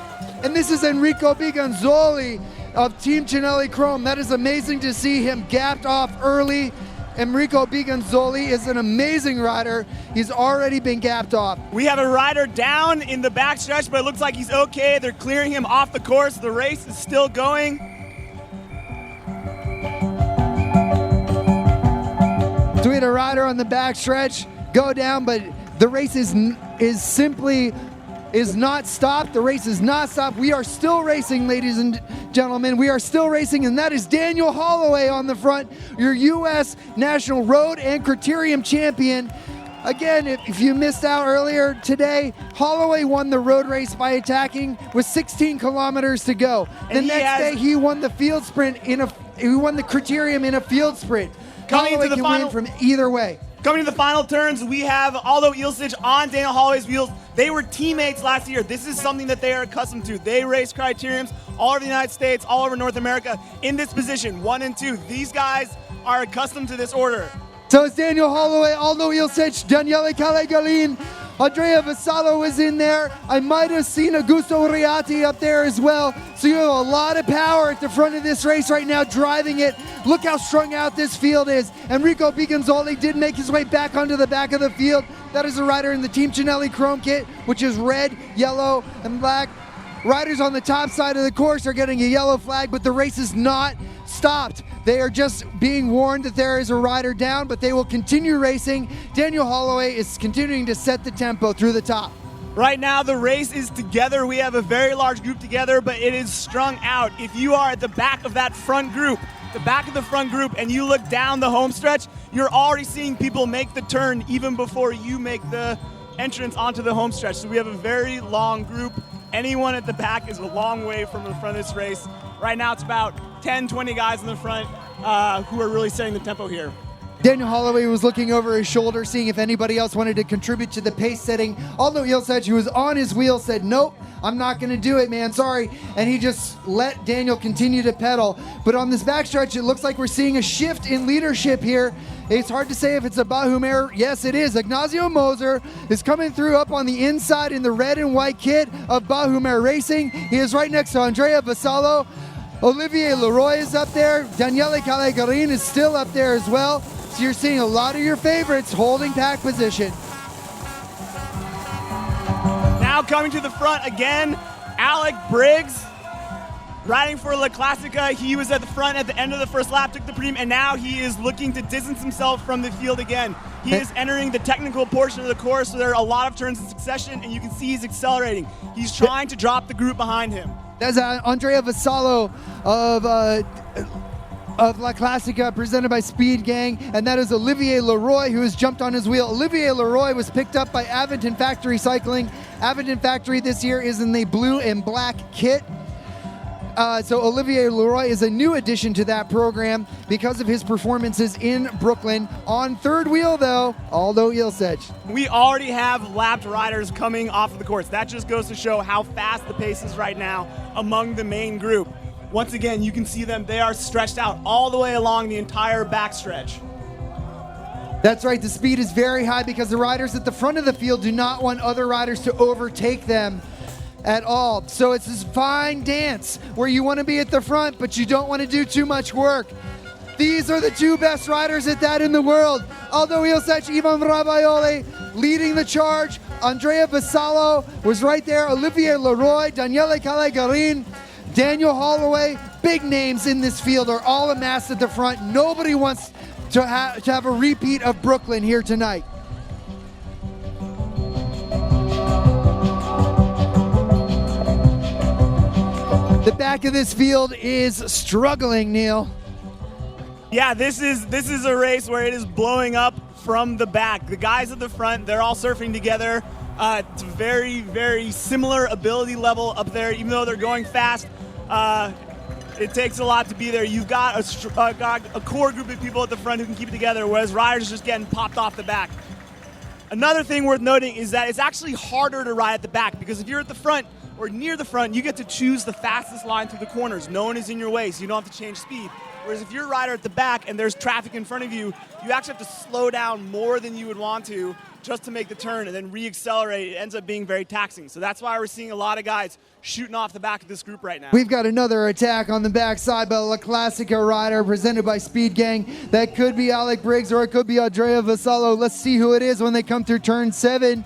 And this is Enrico Biganzoli of Team Cinelli Chrome. That is amazing to see him gapped off early. Enrico Biganzoli is an amazing rider. He's already been gapped off. We have a rider down in the backstretch, but it looks like he's okay. They're clearing him off the course. The race is still going. So we had a rider on the backstretch go down, but the race is not stopped. The race is not stopped. We are still racing, ladies and gentlemen. We are still racing, and that is Daniel Holloway on the front, your U.S. National Road and Criterium champion. Again, if you missed out earlier today, Holloway won the road race by attacking with 16 kilometers to go. The next day, he won the field sprint he won the Criterium in a field sprint. Holloway can win from either way. Coming to the final turns, we have Aldo Ilsech on Daniel Holloway's wheels. They were teammates last year. This is something that they are accustomed to. They race Criteriums all over the United States, all over North America in this position, 1 and 2. These guys are accustomed to this order. So it's Daniel Holloway, Aldo Ilsech, Daniele Callegarin Andrea Vasallo is in there. I might have seen Augusto Riati up there as well. So you have a lot of power at the front of this race right now, driving it. Look how strung out this field is. Enrico Bigonzoli did make his way back onto the back of the field. That is a rider in the Team Cinelli Chrome kit, which is red, yellow, and black. Riders on the top side of the course are getting a yellow flag, but the race is not stopped. They are just being warned that there is a rider down, but they will continue racing. Daniel Holloway is continuing to set the tempo through the top. Right now, the race is together. We have a very large group together, but it is strung out. If you are at the back of that front group, and you look down the home stretch, you're already seeing people make the turn even before you make the entrance onto the home stretch. So we have a very long group. Anyone at the back is a long way from the front of this race. Right now, it's about 10, 20 guys in the front who are really setting the tempo here. Daniel Holloway was looking over his shoulder, seeing if anybody else wanted to contribute to the pace setting. Although Ilsech, who was on his wheel, said, nope, I'm not going to do it, man, sorry. And he just let Daniel continue to pedal. But on this backstretch, it looks like we're seeing a shift in leadership here. It's hard to say if it's a Bahumer. Yes, it is. Ignacio Moser is coming through up on the inside in the red and white kit of Bahumer Racing. He is right next to Andrea Vasallo. Olivier Leroy is up there. Daniele Callegarin is still up there as well. So you're seeing a lot of your favorites holding pack position. Now coming to the front again, Alec Briggs, riding for La Classica. He was at the front at the end of the first lap, took the preem, and now he is looking to distance himself from the field again. He is entering the technical portion of the course, so there are a lot of turns in succession, and you can see he's accelerating. He's trying to drop the group behind him. That's Andrea Vasallo of La Classica, presented by Speed Gang, and that is Olivier Leroy, who has jumped on his wheel. Olivier Leroy was picked up by Aventon Factory Cycling. Aventon Factory this year is in the blue and black kit. So Olivier Leroy is a new addition to that program because of his performances in Brooklyn. On third wheel, though, Aldo Ilsech. We already have lapped riders coming off of the course. That just goes to show how fast the pace is right now among the main group. Once again, you can see them. They are stretched out all the way along the entire backstretch. That's right. The speed is very high because the riders at the front of the field do not want other riders to overtake them at all. So it's this fine dance where you want to be at the front, but you don't want to do too much work. These are the two best riders at that in the world. Aldo Ilsech, Ivan Rabaioli leading the charge. Andrea Vasallo was right there. Olivier Leroy, Daniele Callegarin, Daniel Holloway. Big names in this field are all amassed at the front. Nobody wants to have a repeat of Brooklyn here tonight. The back of this field is struggling, Neil. Yeah, this is a race where it is blowing up from the back. The guys at the front, they're all surfing together. It's very, very similar ability level up there, even though they're going fast. It takes a lot to be there. You've got a core group of people at the front who can keep it together, whereas riders are just getting popped off the back. Another thing worth noting is that it's actually harder to ride at the back, because if you're at the front or near the front, you get to choose the fastest line through the corners. No one is in your way, so you don't have to change speed. Whereas if you're a rider at the back and there's traffic in front of you, you actually have to slow down more than you would want to just to make the turn and then re-accelerate. It ends up being very taxing. So that's why we're seeing a lot of guys shooting off the back of this group right now. We've got another attack on the backside by La Classica rider presented by Speed Gang. That could be Alec Briggs or it could be Andrea Vasallo. Let's see who it is when they come through turn 7.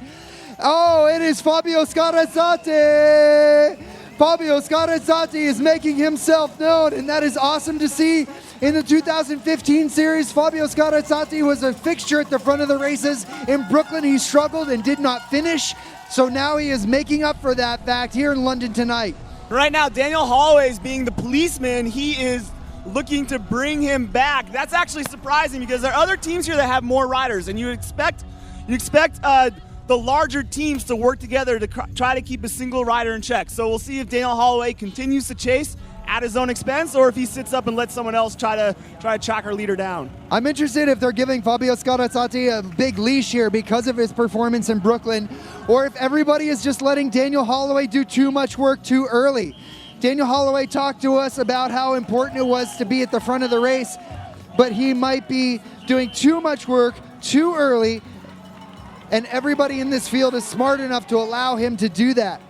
Oh, it is Fabio Scarazzati. Fabio Scarazzati is making himself known, and that is awesome to see. In the 2015 series, Fabio Scarazzati was a fixture at the front of the races. In Brooklyn, he struggled and did not finish, so now he is making up for that fact here in London tonight. Right now, Daniel Holloway is being the policeman. He is looking to bring him back. That's actually surprising because there are other teams here that have more riders, and you expect the larger teams to work together to try to keep a single rider in check. So we'll see if Daniel Holloway continues to chase at his own expense, or if he sits up and lets someone else try to track our leader down. I'm interested if they're giving Fabio Scarazzati a big leash here because of his performance in Brooklyn, or if everybody is just letting Daniel Holloway do too much work too early. Daniel Holloway talked to us about how important it was to be at the front of the race, but he might be doing too much work too early. and everybody in this field is smart enough to allow him to do that.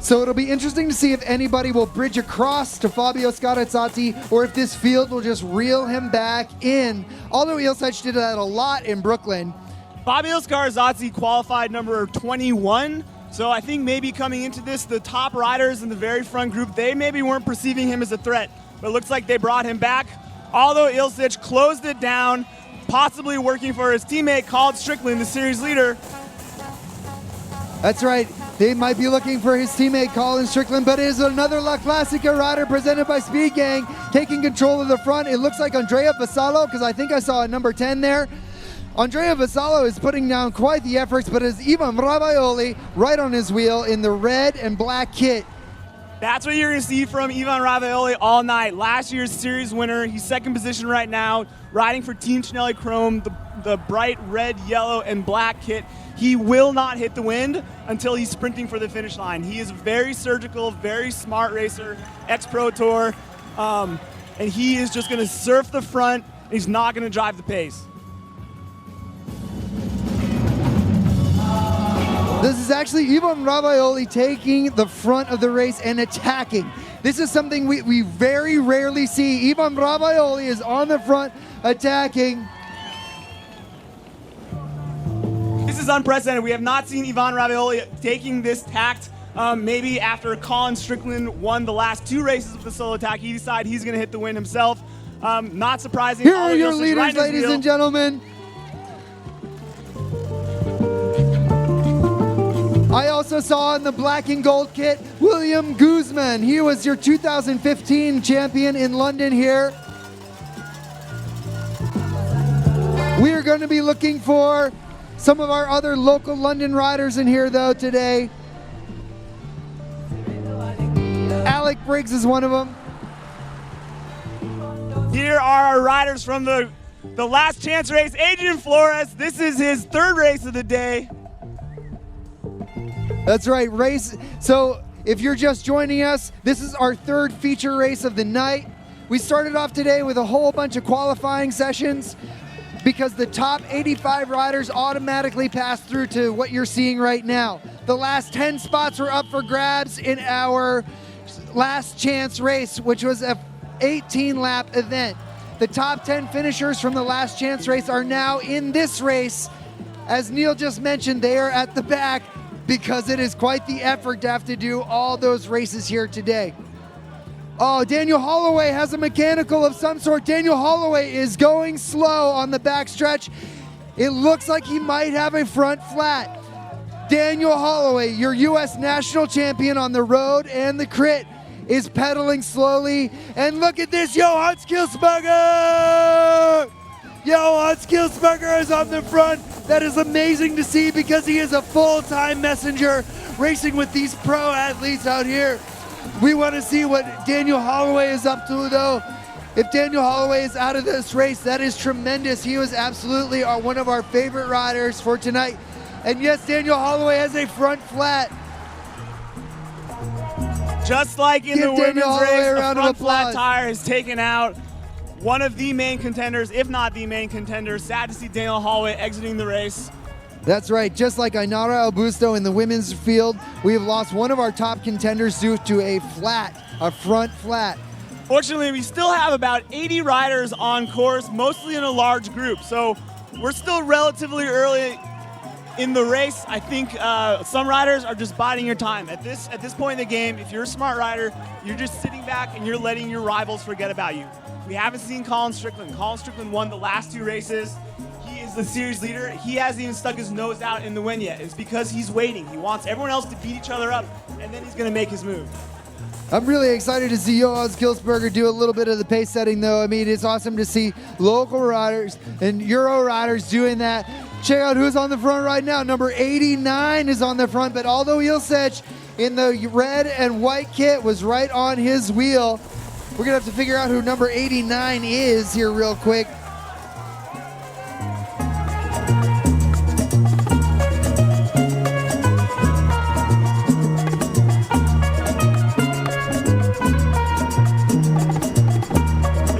So it'll be interesting to see if anybody will bridge across to Fabio Scarrazzati or if this field will just reel him back in. Although Ilsec did that a lot in Brooklyn. Fabio Scarrazzati qualified number 21. So I think maybe coming into this, the top riders in the very front group, they maybe weren't perceiving him as a threat. But it looks like they brought him back. Although Ilsec closed it down, possibly working for his teammate Colin Strickland, the series leader. That's right. They might be looking for his teammate Colin Strickland, but it is another La Classica rider presented by Speed Gang taking control of the front. It looks like Andrea Vassallo, because I think I saw a number 10 there. Andrea Vassallo is putting down quite the efforts, but it's Ivan Ravaioli right on his wheel in the red and black kit. That's what you're going to see from Ivan Ravaioli all night. Last year's series winner. He's second position right now, riding for Team Cinelli Chrome, the bright red, yellow, and black kit. He will not hit the wind until he's sprinting for the finish line. He is a very surgical, very smart racer, ex-Pro Tour, and he is just going to surf the front. He's not going to drive the pace. This is actually Ivan Ravaioli taking the front of the race and attacking. This is something we very rarely see. Ivan Ravaioli is on the front attacking. This is unprecedented. We have not seen Ivan Ravaioli taking this tact. Maybe after Colin Strickland won the last 2 races of the solo attack, he decided he's going to hit the win himself. Not surprising. Here are your leaders, ladies and gentlemen. I also saw in the black and gold kit, William Guzman. He was your 2015 champion in London here. We are going to be looking for some of our other local London riders in here though today. Alec Briggs is one of them. Here are our riders from the last chance race. Adrian Flores, this is his 3rd race of the day. That's right, race. So if you're just joining us, this is our 3rd feature race of the night. We started off today with a whole bunch of qualifying sessions because the top 85 riders automatically passed through to what you're seeing right now. The last 10 spots were up for grabs in our last chance race, which was a 18-lap event. The top 10 finishers from the last chance race are now in this race. As Neil just mentioned, they are at the back because it is quite the effort to have to do all those races here today. Oh, Daniel Holloway has a mechanical of some sort. Daniel Holloway is going slow on the back stretch. It looks like he might have a front flat. Daniel Holloway, your U.S. national champion on the road and the crit, is pedaling slowly. And look at this, Johan Skilsberger! Johan Skilsberger is on the front. That is amazing to see because he is a full-time messenger racing with these pro athletes out here. We want to see what Daniel Holloway is up to though. If Daniel Holloway is out of this race, that is tremendous. He was absolutely one of our favorite riders for tonight. And yes, Daniel Holloway has a front flat. Just like in the women's race, the front flat tire has taken out one of the main contenders, if not the main contender. Sad to see Daniel Holloway exiting the race. That's right. Just like Ainara Augusto in the women's field, we have lost one of our top contenders due to a front flat. Fortunately, we still have about 80 riders on course, mostly in a large group. So we're still relatively early in the race. I think some riders are just biding your time. At this point in the game, if you're a smart rider, you're just sitting back and you're letting your rivals forget about you. We haven't seen Colin Strickland. Colin Strickland won the last 2 races. He is the series leader. He hasn't even stuck his nose out in the win yet. It's because he's waiting. He wants everyone else to beat each other up, and then he's going to make his move. I'm really excited to see Johan Skilsberger do a little bit of the pace setting, though. I mean, it's awesome to see local riders and Euro riders doing that. Check out who's on the front right now. Number 89 is on the front, but although Ilsec in the red and white kit was right on his wheel, we're going to have to figure out who number 89 is here real quick.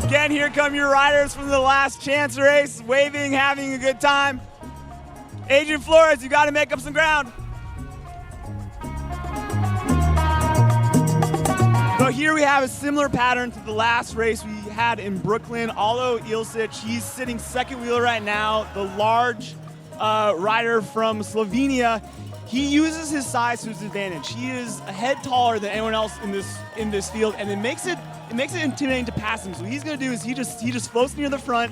Again, here come your riders from the last chance race, waving, having a good time. Adrian Flores, you got to make up some ground. So here we have a similar pattern to the last race we had in Brooklyn. Although Ilsic, he's sitting second wheel right now. The large rider from Slovenia, he uses his size to his advantage. He is a head taller than anyone else in this field, and it makes it intimidating to pass him. So what he's going to do is he just floats near the front.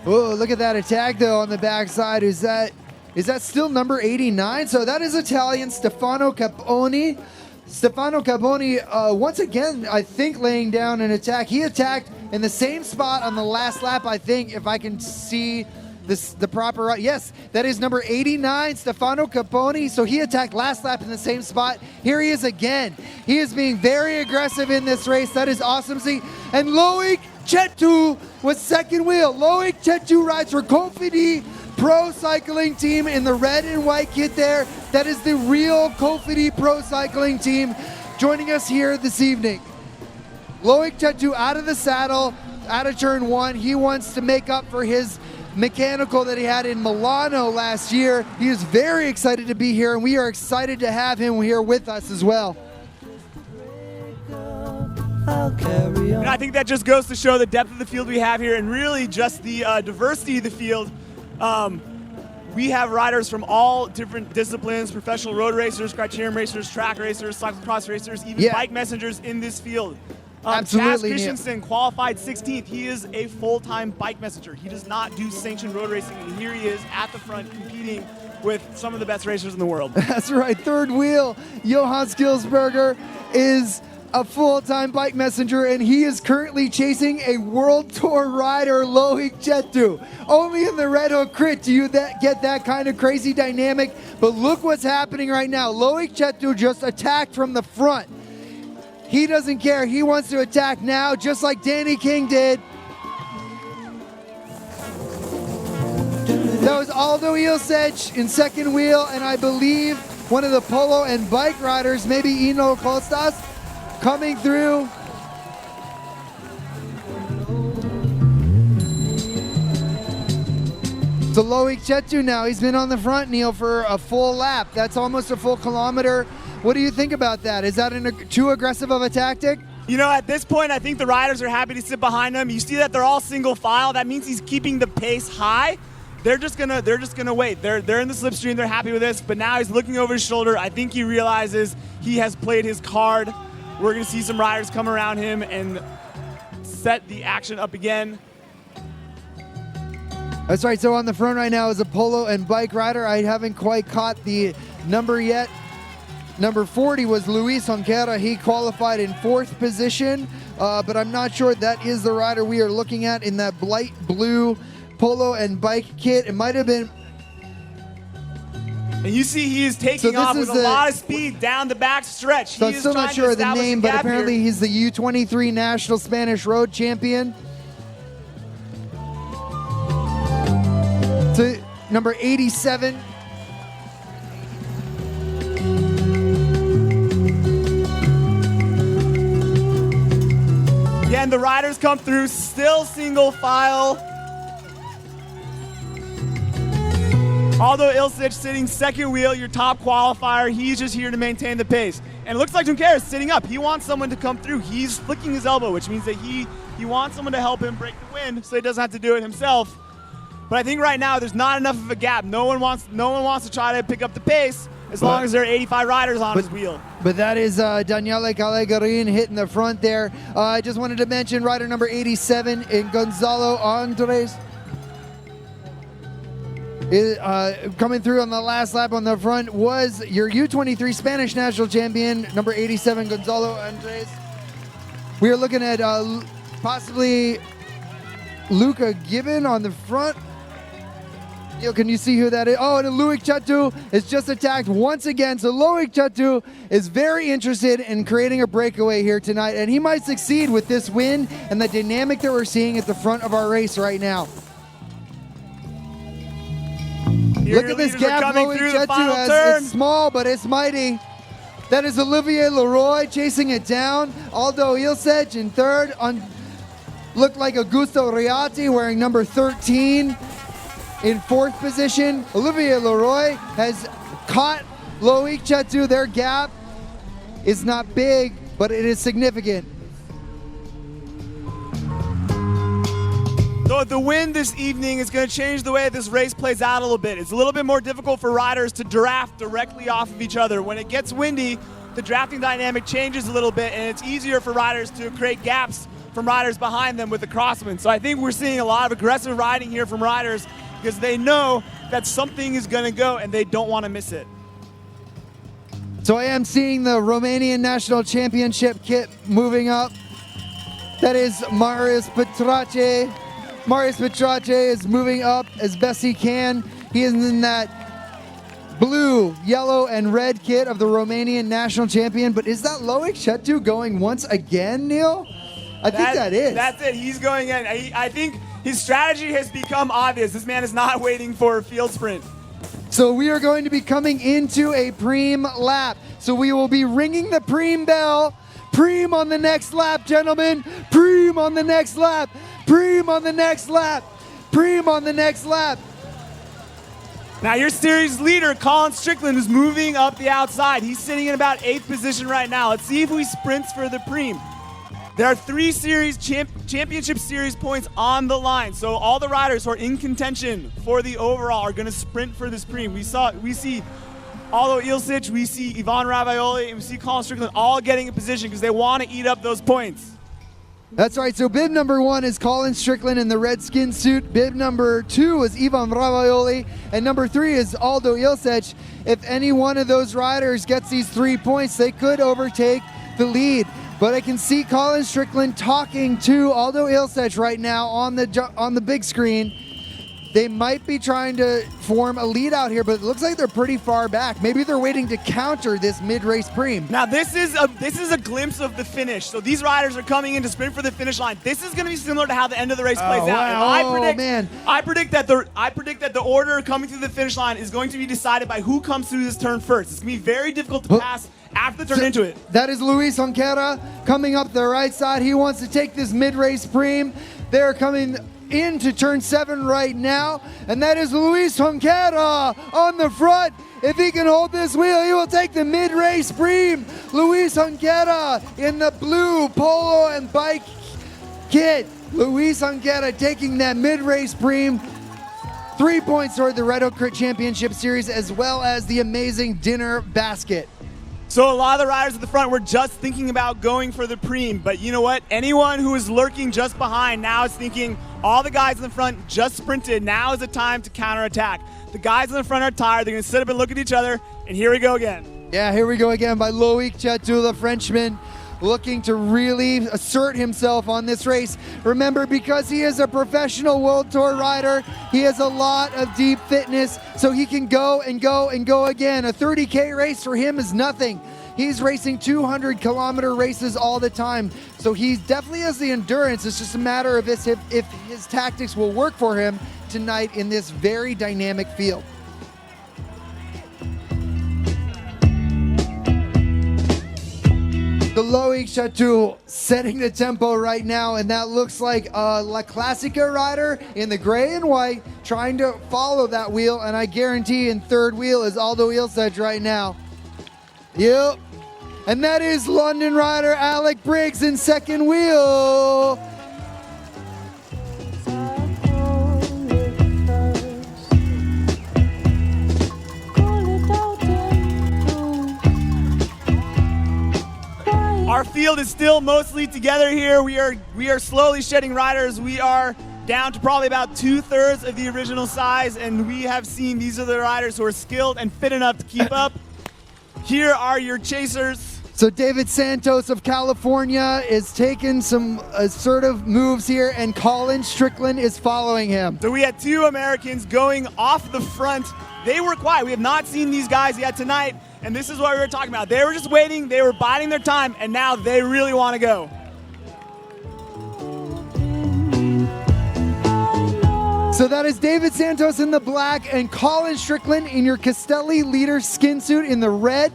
Oh, look at that attack though on the backside. Is that still number 89? So that is Italian Stefano Caponi. Stefano Caponi, once again, I think laying down an attack. He attacked in the same spot on the last lap, I think, if I can see the proper, yes, that is number 89, Stefano Caponi. So he attacked last lap in the same spot. Here he is again. He is being very aggressive in this race. That is awesome to see. And Loic Chetu was second wheel. Loic Chetu rides for Cofidis Pro Cycling Team in the red and white kit there. That is the real Cofidis Pro Cycling Team joining us here this evening. Loic Chetu out of the saddle, out of turn one. He wants to make up for his mechanical that he had in Milano last year. He is very excited to be here, and we are excited to have him here with us as well. And I think that just goes to show the depth of the field we have here, and really just the diversity of the field. We have riders from all different disciplines: professional road racers, criterium racers, track racers, cyclocross racers, even bike messengers in this field. Absolutely. Chaz Christensen qualified 16th. He is a full-time bike messenger. He does not do sanctioned road racing, and here he is at the front competing with some of the best racers in the world. That's right. Third wheel, Johan Skilsberger is a full-time bike messenger, and he is currently chasing a World Tour rider, Loic Chetu. Only in the Red Hook Crit do you get that kind of crazy dynamic, but look what's happening right now. Loic Chetu just attacked from the front. He doesn't care. He wants to attack now, just like Danny King did. That was Aldo Ilsec in second wheel, and I believe one of the polo and bike riders, maybe Ino Costas, coming through. So Loic Chetu now, he's been on the front, Neil, for a full lap. That's almost a full kilometer. What do you think about that? Is that too aggressive of a tactic? You know, at this point, I think the riders are happy to sit behind him. You see that they're all single file. That means he's keeping the pace high. They're just gonna wait. They're in the slipstream. They're happy with this. But now he's looking over his shoulder. I think he realizes he has played his card. We're gonna see some riders come around him and set the action up again. That's right. So on the front right now is a polo and bike rider. I haven't quite caught the number yet. Number 40 was Luis Onquera. He qualified in 4th position, but I'm not sure that is the rider we are looking at in that light blue polo and bike kit. It might have been. And you see he is taking off with a lot of speed down the back stretch. So I'm still not sure of the name, but apparently he's the U23 National Spanish Road Champion. So number 87. Again, the riders come through, still single file. Although Ilsic sitting second wheel, your top qualifier, he's just here to maintain the pace. And it looks like Junqueira is sitting up. He wants someone to come through. He's flicking his elbow, which means that he wants someone to help him break the wind so he doesn't have to do it himself. But I think right now there's not enough of a gap. No one wants to try to pick up the pace as long as there are 85 riders on his wheel. But that is Daniele Callegarin hitting the front there. I just wanted to mention rider number 87 in Gonzalo Andres. Coming through on the last lap on the front was your U23 Spanish national champion, number 87, Gonzalo Andres. We are looking at possibly Luca Gibbon on the front. Yo, can you see who that is? Oh, and Loic Chetu is just attacked once again. So Loic Chetu is very interested in creating a breakaway here tonight, and he might succeed with this win and the dynamic that we're seeing at the front of our race right now. Look at this gap Loic Chetu has. It's small, but it's mighty. That is Olivier Leroy chasing it down. Aldo Ilsec in third. Looked like Augusto Riati wearing number 13. In fourth position, Olivier Leroy has caught Loic Chatou. Their gap is not big, but it is significant. So the win this evening is going to change the way this race plays out a little bit. It's a little bit more difficult for riders to draft directly off of each other. When it gets windy, the drafting dynamic changes a little bit, and it's easier for riders to create gaps from riders behind them with the crosswind. So I think we're seeing a lot of aggressive riding here from riders because they know that something is going to go and they don't want to miss it. So I am seeing the Romanian National Championship kit moving up. That is Marius Petrache. Marius Petrache is moving up as best he can. He is in that blue, yellow, and red kit of the Romanian national champion. But is that Loic Chatou going once again, Neil? I think that is. That's it. He's going in. I think his strategy has become obvious. This man is not waiting for a field sprint. So we are going to be coming into a preem lap. So we will be ringing the preem bell. Preem on the next lap, gentlemen. Preem on the next lap. Preem on the next lap. Preem on the next lap. Now your series leader, Colin Strickland, is moving up the outside. He's sitting in about 8th position right now. Let's see if he sprints for the preem. There are 3 series championship series points on the line. So all the riders who are in contention for the overall are going to sprint for this preem. We see Aldo Ilsic, we see Ivan Ravioli, and we see Colin Strickland all getting in position because they want to eat up those points. That's right. So bib number 1 is Colin Strickland in the red skin suit. Bib number 2 is Ivan Ravioli. And number 3 is Aldo Ilsic. If any one of those riders gets these 3 points, they could overtake the lead. But I can see Colin Strickland talking to Aldo Ilsic right now on the big screen. They might be trying to form a lead out here, but it looks like they're pretty far back. Maybe they're waiting to counter this mid-race preem. Now this is a glimpse of the finish. So these riders are coming in to sprint for the finish line. This is going to be similar to how the end of the race plays out. And I predict that the order coming through the finish line is going to be decided by who comes through this turn first. It's going to be very difficult to pass after the turn into it. That is Luis Junquera coming up the right side. He wants to take this mid-race preem. They're coming into turn 7 right now, and that is Luis Junquera on the front. If he can hold this wheel, he will take the mid-race preem. Luis Junquera in the blue polo and bike kit. Luis Junquera taking that mid-race preem. 3 points toward the Red Hook Crit Championship Series, as well as the amazing dinner basket. So a lot of the riders at the front were just thinking about going for the preem, but you know what? Anyone who is lurking just behind now is thinking, all the guys in the front just sprinted. Now is the time to counterattack. The guys in the front are tired. They're going to sit up and look at each other, and here we go again. Yeah, here we go again by Loic Chatou, the Frenchman, looking to really assert himself on this race. Remember, because he is a professional World Tour rider, he has a lot of deep fitness, so he can go and go and go again. A 30K race for him is nothing. He's racing 200-kilometer races all the time, so he definitely has the endurance. It's just a matter of if his tactics will work for him tonight in this very dynamic field. The Loic Chatou setting the tempo right now, and that looks like a La Classica rider in the gray and white trying to follow that wheel, and I guarantee in third wheel is Aldo Ilsic right now. Yep. And that is London rider Alec Briggs in second wheel. Our field is still mostly together here. We are slowly shedding riders. We are down to probably about 2/3 of the original size, and we have seen these are the riders who are skilled and fit enough to keep up. Here are your chasers. So David Santos of California is taking some assertive moves here, and Colin Strickland is following him. So we had 2 Americans going off the front. They were quiet. We have not seen these guys yet tonight, and this is what we were talking about. They were just waiting. They were biding their time, and now they really want to go. So that is David Santos in the black and Colin Strickland in your Castelli leader skin suit in the red.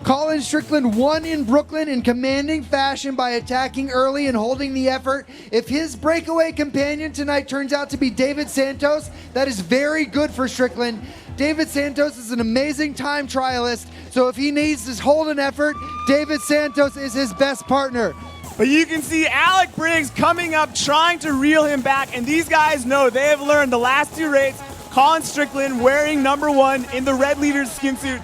Colin Strickland won in Brooklyn in commanding fashion by attacking early and holding the effort. If his breakaway companion tonight turns out to be David Santos, that is very good for Strickland. David Santos is an amazing time trialist, so if he needs to hold an effort, David Santos is his best partner. But you can see Alec Briggs coming up, trying to reel him back, and these guys know they have learned the last 2 races. Colin Strickland wearing number 1 in the red leader's skin suit.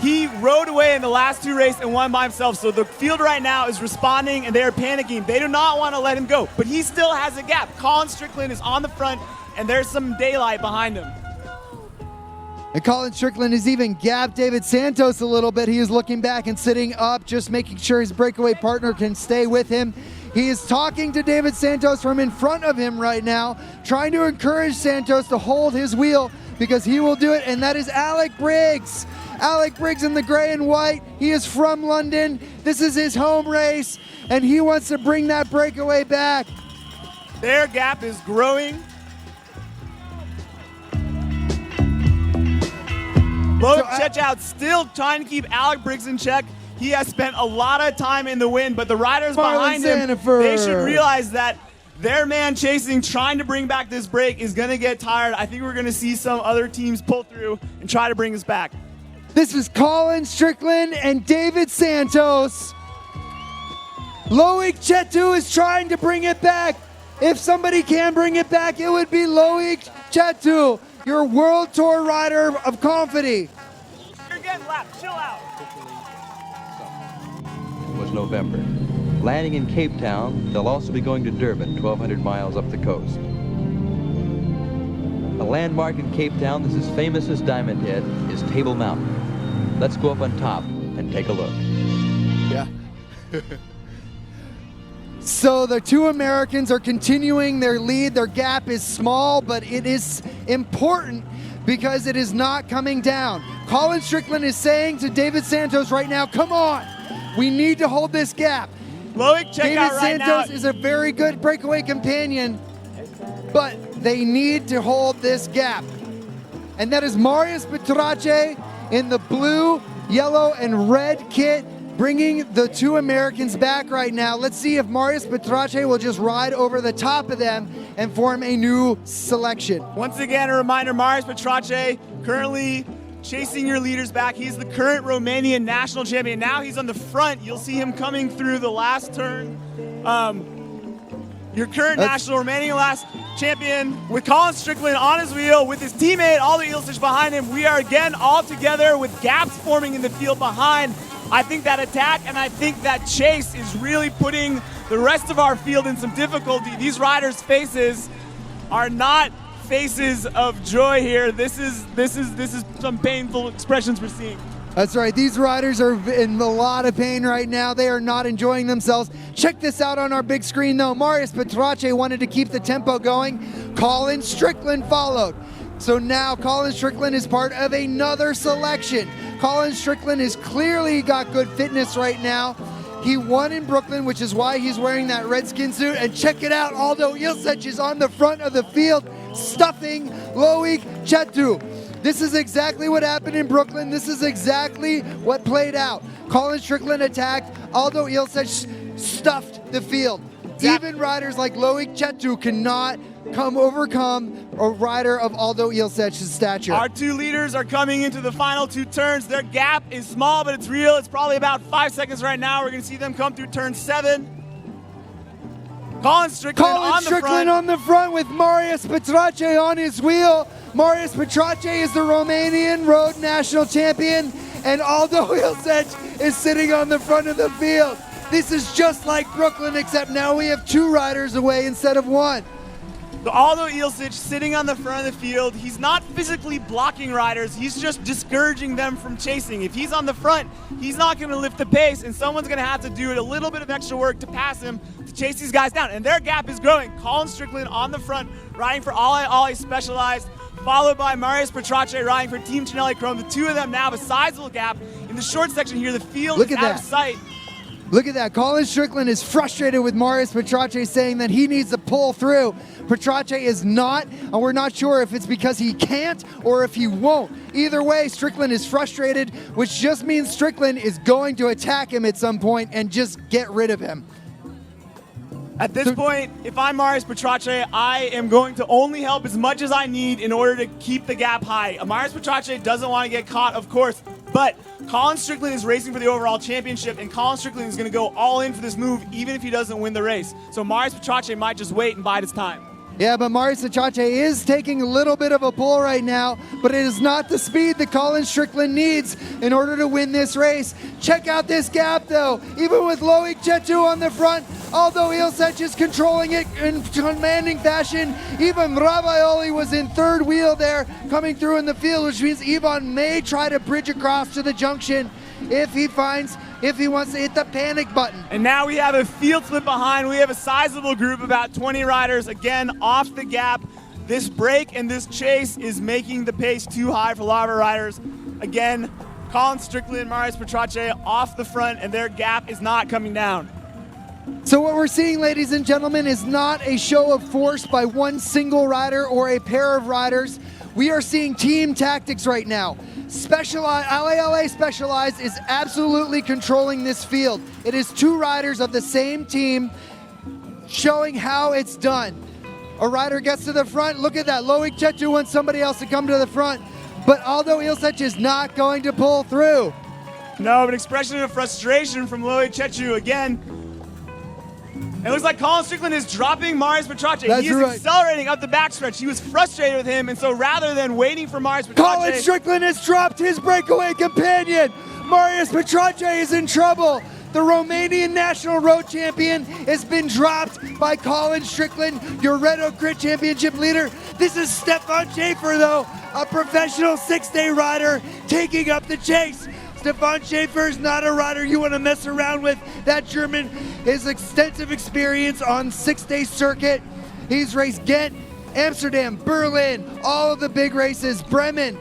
He rode away in the last 2 races and won by himself. So the field right now is responding and they are panicking. They do not want to let him go, but he still has a gap. Colin Strickland is on the front and there's some daylight behind him. And Colin Strickland has even gapped David Santos a little bit. He is looking back and sitting up, just making sure his breakaway partner can stay with him. He is talking to David Santos from in front of him right now, trying to encourage Santos to hold his wheel because he will do it, and that is Alec Briggs. Alec Briggs in the gray and white. He is from London. This is his home race, and he wants to bring that breakaway back. Their gap is growing. Loic Chechow's still trying to keep Alec Briggs in check. He has spent a lot of time in the wind, but the riders behind him, they should realize that their man chasing, trying to bring back this break is going to get tired. I think we're going to see some other teams pull through and try to bring us back. This is Colin Strickland and David Santos. Loic Chetu is trying to bring it back. If somebody can bring it back, it would be Loic Chetu, your World Tour rider of Confetti. You're getting lapped. Chill out. Was November. Landing in Cape Town, they'll also be going to Durban, 1,200 miles up the coast. A landmark in Cape Town that's as famous as Diamond Head is Table Mountain. Let's go up on top and take a look. Yeah. So the 2 Americans are continuing their lead. Their gap is small, but it is important because it is not coming down. Colin Strickland is saying to David Santos right now, come on, we need to hold this gap. Loic, check David out right Santos now. is a very good breakaway companion, but they need to hold this gap. And that is Marius Petrache in the blue, yellow, and red kit, bringing the 2 Americans back right now. Let's see if Marius Petrache will just ride over the top of them and form a new selection. Once again, a reminder, Marius Petrache currently chasing your leaders back. He's the current Romanian national champion. Now he's on the front. You'll see him coming through the last turn. Your current national Romanian last champion with Colin Strickland on his wheel with his teammate Aldo Ilsic behind him. We are again all together with gaps forming in the field behind. I think that attack and I think that chase is really putting the rest of our field in some difficulty. These riders' faces are not faces of joy here. This is some painful expressions we're seeing. That's right. These riders are in a lot of pain right now. They are not enjoying themselves. Check this out on our big screen, though. Marius Petrache wanted to keep the tempo going. Colin Strickland followed. So now Colin Strickland is part of another selection. Colin Strickland has clearly got good fitness right now. He won in Brooklyn, which is why he's wearing that red skin suit. And check it out, Aldo Ilsic is on the front of the field, stuffing Loic Chetu. This is exactly what happened in Brooklyn. This is exactly what played out. Colin Strickland attacked, Aldo Ilsic stuffed the field. Even riders like Loic Chetu cannot overcome a rider of Aldo Ilsic's stature. Our 2 leaders are coming into the final 2 turns. Their gap is small, but it's real. It's probably about 5 seconds right now. We're going to see them come through turn 7. Colin Strickland on the front with Marius Petrache on his wheel. Marius Petrache is the Romanian road national champion, and Aldo Ilsic is sitting on the front of the field. This is just like Brooklyn, except now we have 2 riders away instead of 1. Aldo Ilsic sitting on the front of the field. He's not physically blocking riders. He's just discouraging them from chasing. If he's on the front, he's not going to lift the pace, and someone's going to have to do a little bit of extra work to pass him to chase these guys down. And their gap is growing. Colin Strickland on the front, riding for Ollie Specialized, followed by Marius Petrache riding for Team Cinelli Chrome. The 2 of them now have a sizable gap. In the short section here, the field is out of sight. Look at that. Colin Strickland is frustrated with Marius Petrache, saying that he needs to pull through. Petrache is not, and we're not sure if it's because he can't or if he won't. Either way, Strickland is frustrated, which just means Strickland is going to attack him at some point and just get rid of him. At this point, if I'm Marius Petrache, I am going to only help as much as I need in order to keep the gap high. Marius Petrache doesn't want to get caught, of course, but Colin Strickland is racing for the overall championship, and Colin Strickland is going to go all in for this move, even if he doesn't win the race. So Marius Petrache might just wait and bide his time. Yeah, but Marius Petrache is taking a little bit of a pull right now, but it is not the speed that Colin Strickland needs in order to win this race. Check out this gap, though. Even with Loic Chetu on the front, although Ilsec is controlling it in commanding fashion, Ivan Ravaioli was in third wheel there, coming through in the field, which means Ivan may try to bridge across to the junction if he wants to hit the panic button. And now we have a field split behind. We have a sizable group, about 20 riders, again, off the gap. This break and this chase is making the pace too high for a lot of our riders. Again, Colin Strickland, Marius Petrache off the front, and their gap is not coming down. So what we're seeing, ladies and gentlemen, is not a show of force by one single rider or a pair of riders. We are seeing team tactics right now. LALA Specialized is absolutely controlling this field. It is two riders of the same team showing how it's done. A rider gets to the front. Look at that. Loic Chetu wants somebody else to come to the front. But Aldo Ilsec is not going to pull through. No, an expression of frustration from Loic Chetu again. It looks like Colin Strickland is dropping Marius Petrache. He is accelerating up the backstretch. He was frustrated with him, and so rather than waiting for Marius Petrache... Colin Strickland has dropped his breakaway companion. Marius Petrache is in trouble. The Romanian national road champion has been dropped by Colin Strickland, your Red Hook Crit Championship leader. This is Stefan Schaefer, though, a professional six-day rider taking up the chase. Stefan Schaefer is not a rider you want to mess around with. That German has extensive experience on six-day circuit. He's raced Ghent, Amsterdam, Berlin, all of the big races, Bremen.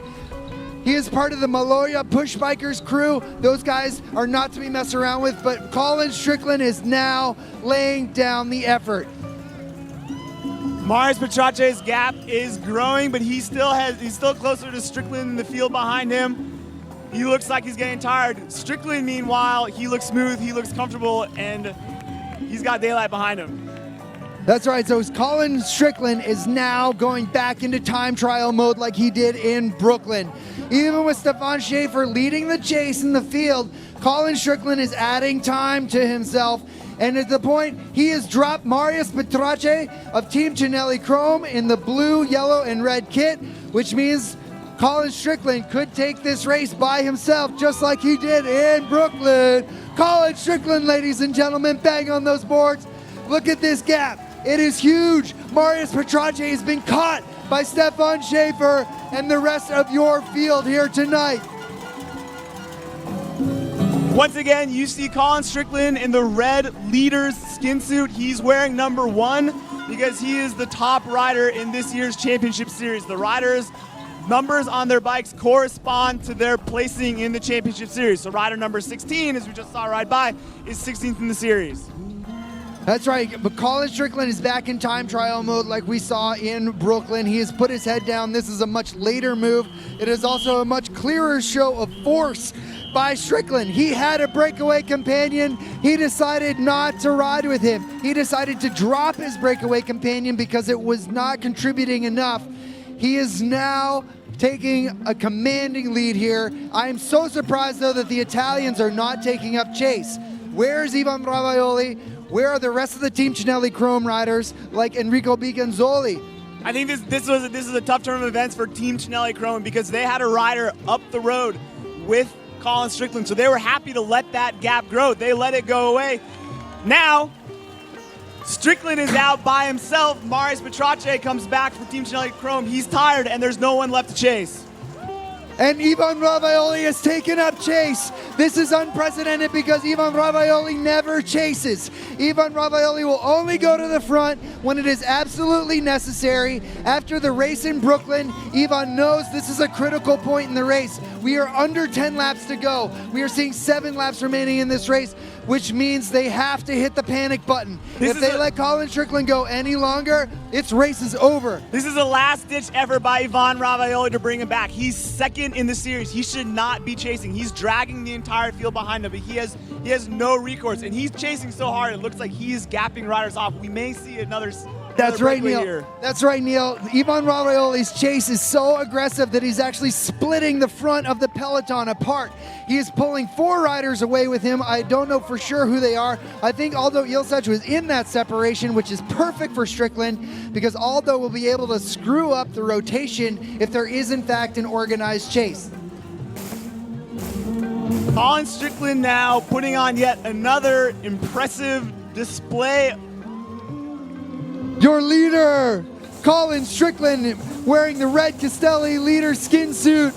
He is part of the Maloya Push Bikers crew. Those guys are not to be messed around with, but Colin Strickland is now laying down the effort. Marius Petrache's gap is growing, but he's still closer to Strickland in the field behind him. He looks like he's getting tired. Strickland, meanwhile, he looks smooth, he looks comfortable, and he's got daylight behind him. That's right, so Colin Strickland is now going back into time trial mode like he did in Brooklyn. Even with Stefan Schaefer leading the chase in the field, Colin Strickland is adding time to himself, and at the point, he has dropped Marius Petrache of Team Chinelli Chrome in the blue, yellow, and red kit, which means Colin Strickland could take this race by himself just like he did in Brooklyn. Colin Strickland, ladies and gentlemen, bang on those boards. Look at this gap. It is huge. Marius Petrache has been caught by Stefan Schaefer and the rest of your field here tonight. Once again, you see Colin Strickland in the red leader's skin suit. He's wearing number 1 because he is the top rider in this year's championship series. The riders' numbers on their bikes correspond to their placing in the championship series. So rider number 16, as we just saw ride by, is 16th in the series. That's right, but Colin Strickland is back in time trial mode like we saw in Brooklyn. He has put his head down. This is a much later move. It is also a much clearer show of force by Strickland. He had a breakaway companion. He decided not to ride with him. He decided to drop his breakaway companion because it was not contributing enough. He is now taking a commanding lead here. I am so surprised, though, that the Italians are not taking up chase. Where is Ivan Ravaioli? Where are the rest of the Team Chinelli Chrome riders like Enrico Biganzoli? I think this is a tough turn of events for Team Chinelli Chrome because they had a rider up the road with Colin Strickland, so they were happy to let that gap grow. They let it go away. Now, Strickland is out by himself. Marius Petrache comes back for Team Chinelli Chrome. He's tired, and there's no one left to chase. And Ivan Ravaioli has taken up chase. This is unprecedented because Ivan Ravaioli never chases. Ivan Ravaioli will only go to the front when it is absolutely necessary. After the race in Brooklyn, Ivan knows this is a critical point in the race. We are under 10 laps to go. We are seeing 7 laps remaining in this race. which means they have to hit the panic button. If they let Colin Strickland go any longer, its race is over. This is a last-ditch effort by Ivan Ravaioli to bring him back. He's second in the series. He should not be chasing. He's dragging the entire field behind him, but he has no recourse, and he's chasing so hard it looks like he's gapping riders off. We may see another. That's right, Neil. Here. That's right, Neil. Ivan Ravaioli's chase is so aggressive that he's actually splitting the front of the peloton apart. He is pulling 4 riders away with him. I don't know for sure who they are. I think Aldo Ilsec was in that separation, which is perfect for Strickland because Aldo will be able to screw up the rotation if there is in fact an organized chase. Colin Strickland now putting on yet another impressive display. Your leader, Colin Strickland, wearing the red Castelli leader skin suit.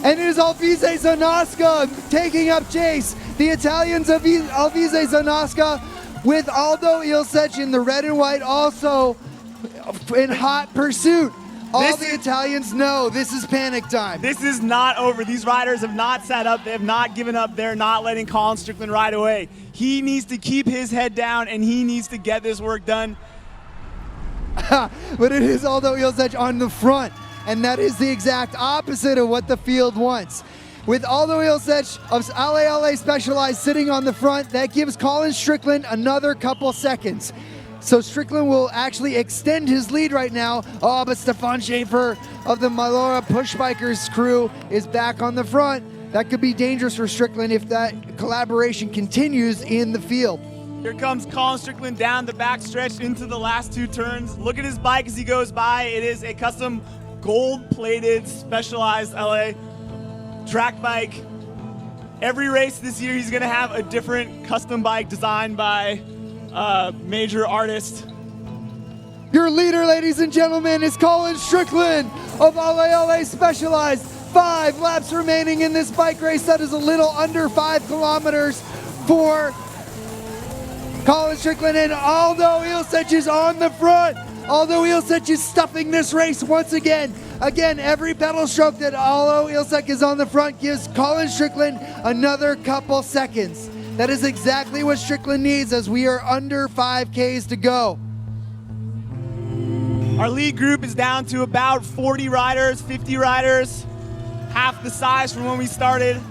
And it is Alvise Zanasca taking up chase. The Italians Alvise Zanasca with Aldo Ilsec in the red and white also in hot pursuit. All the Italians know this is panic time. This is not over. These riders have not sat up. They have not given up. They're not letting Colin Strickland ride away. He needs to keep his head down, and he needs to get this work done. But it is Aldo Ilsec on the front, and that is the exact opposite of what the field wants. With Aldo Ilsec of Ale Specialized sitting on the front, that gives Colin Strickland another couple seconds. So Strickland will actually extend his lead right now. Oh, but Stefan Schaefer of the Malora Push Bikers crew is back on the front. That could be dangerous for Strickland if that collaboration continues in the field. Here comes Colin Strickland down the backstretch into the last 2 turns. Look at his bike as he goes by. It is a custom gold-plated Specialized LA track bike. Every race this year, he's going to have a different custom bike designed by major artist. Your leader, ladies and gentlemen, is Colin Strickland of Ale Specialized. 5 laps remaining in this bike race. That is a little under 5 kilometers for Colin Strickland, and Aldo Ilsec is on the front. Aldo Ilsec is stuffing this race once again. Again, every pedal stroke that Aldo Ilsec is on the front gives Colin Strickland another couple seconds. That is exactly what Strickland needs as we are under 5Ks to go. Our lead group is down to about 40 riders, 50 riders, half the size from when we started.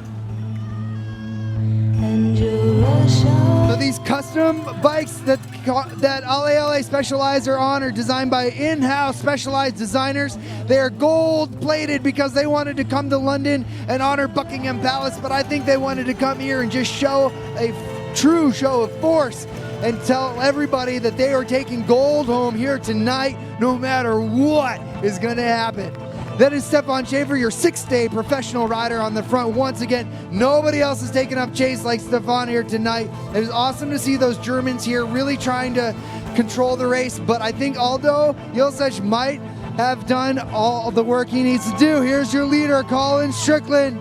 So these custom bikes that Ale Specialized are on are designed by in-house Specialized designers. They are gold-plated because they wanted to come to London and honor Buckingham Palace, but I think they wanted to come here and just show a true show of force and tell everybody that they are taking gold home here tonight, no matter what is going to happen. That is Stefan Schaefer, your 6th-day professional rider on the front. Once again, nobody else has taken up chase like Stefan here tonight. It is awesome to see those Germans here really trying to control the race, but I think Aldo Ilsec might have done all the work he needs to do. Here's your leader, Colin Strickland.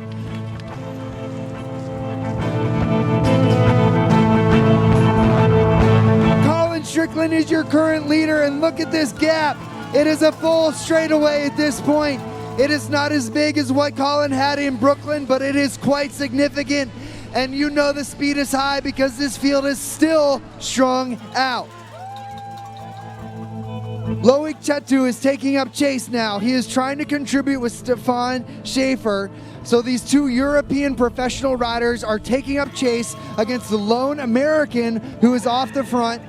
Colin Strickland is your current leader, and look at this gap. It is a full straightaway at this point. It is not as big as what Colin had in Brooklyn, but it is quite significant. And you know the speed is high because this field is still strung out. Loic Chetu is taking up chase now. He is trying to contribute with Stefan Schaefer. So these 2 European professional riders are taking up chase against the lone American who is off the front.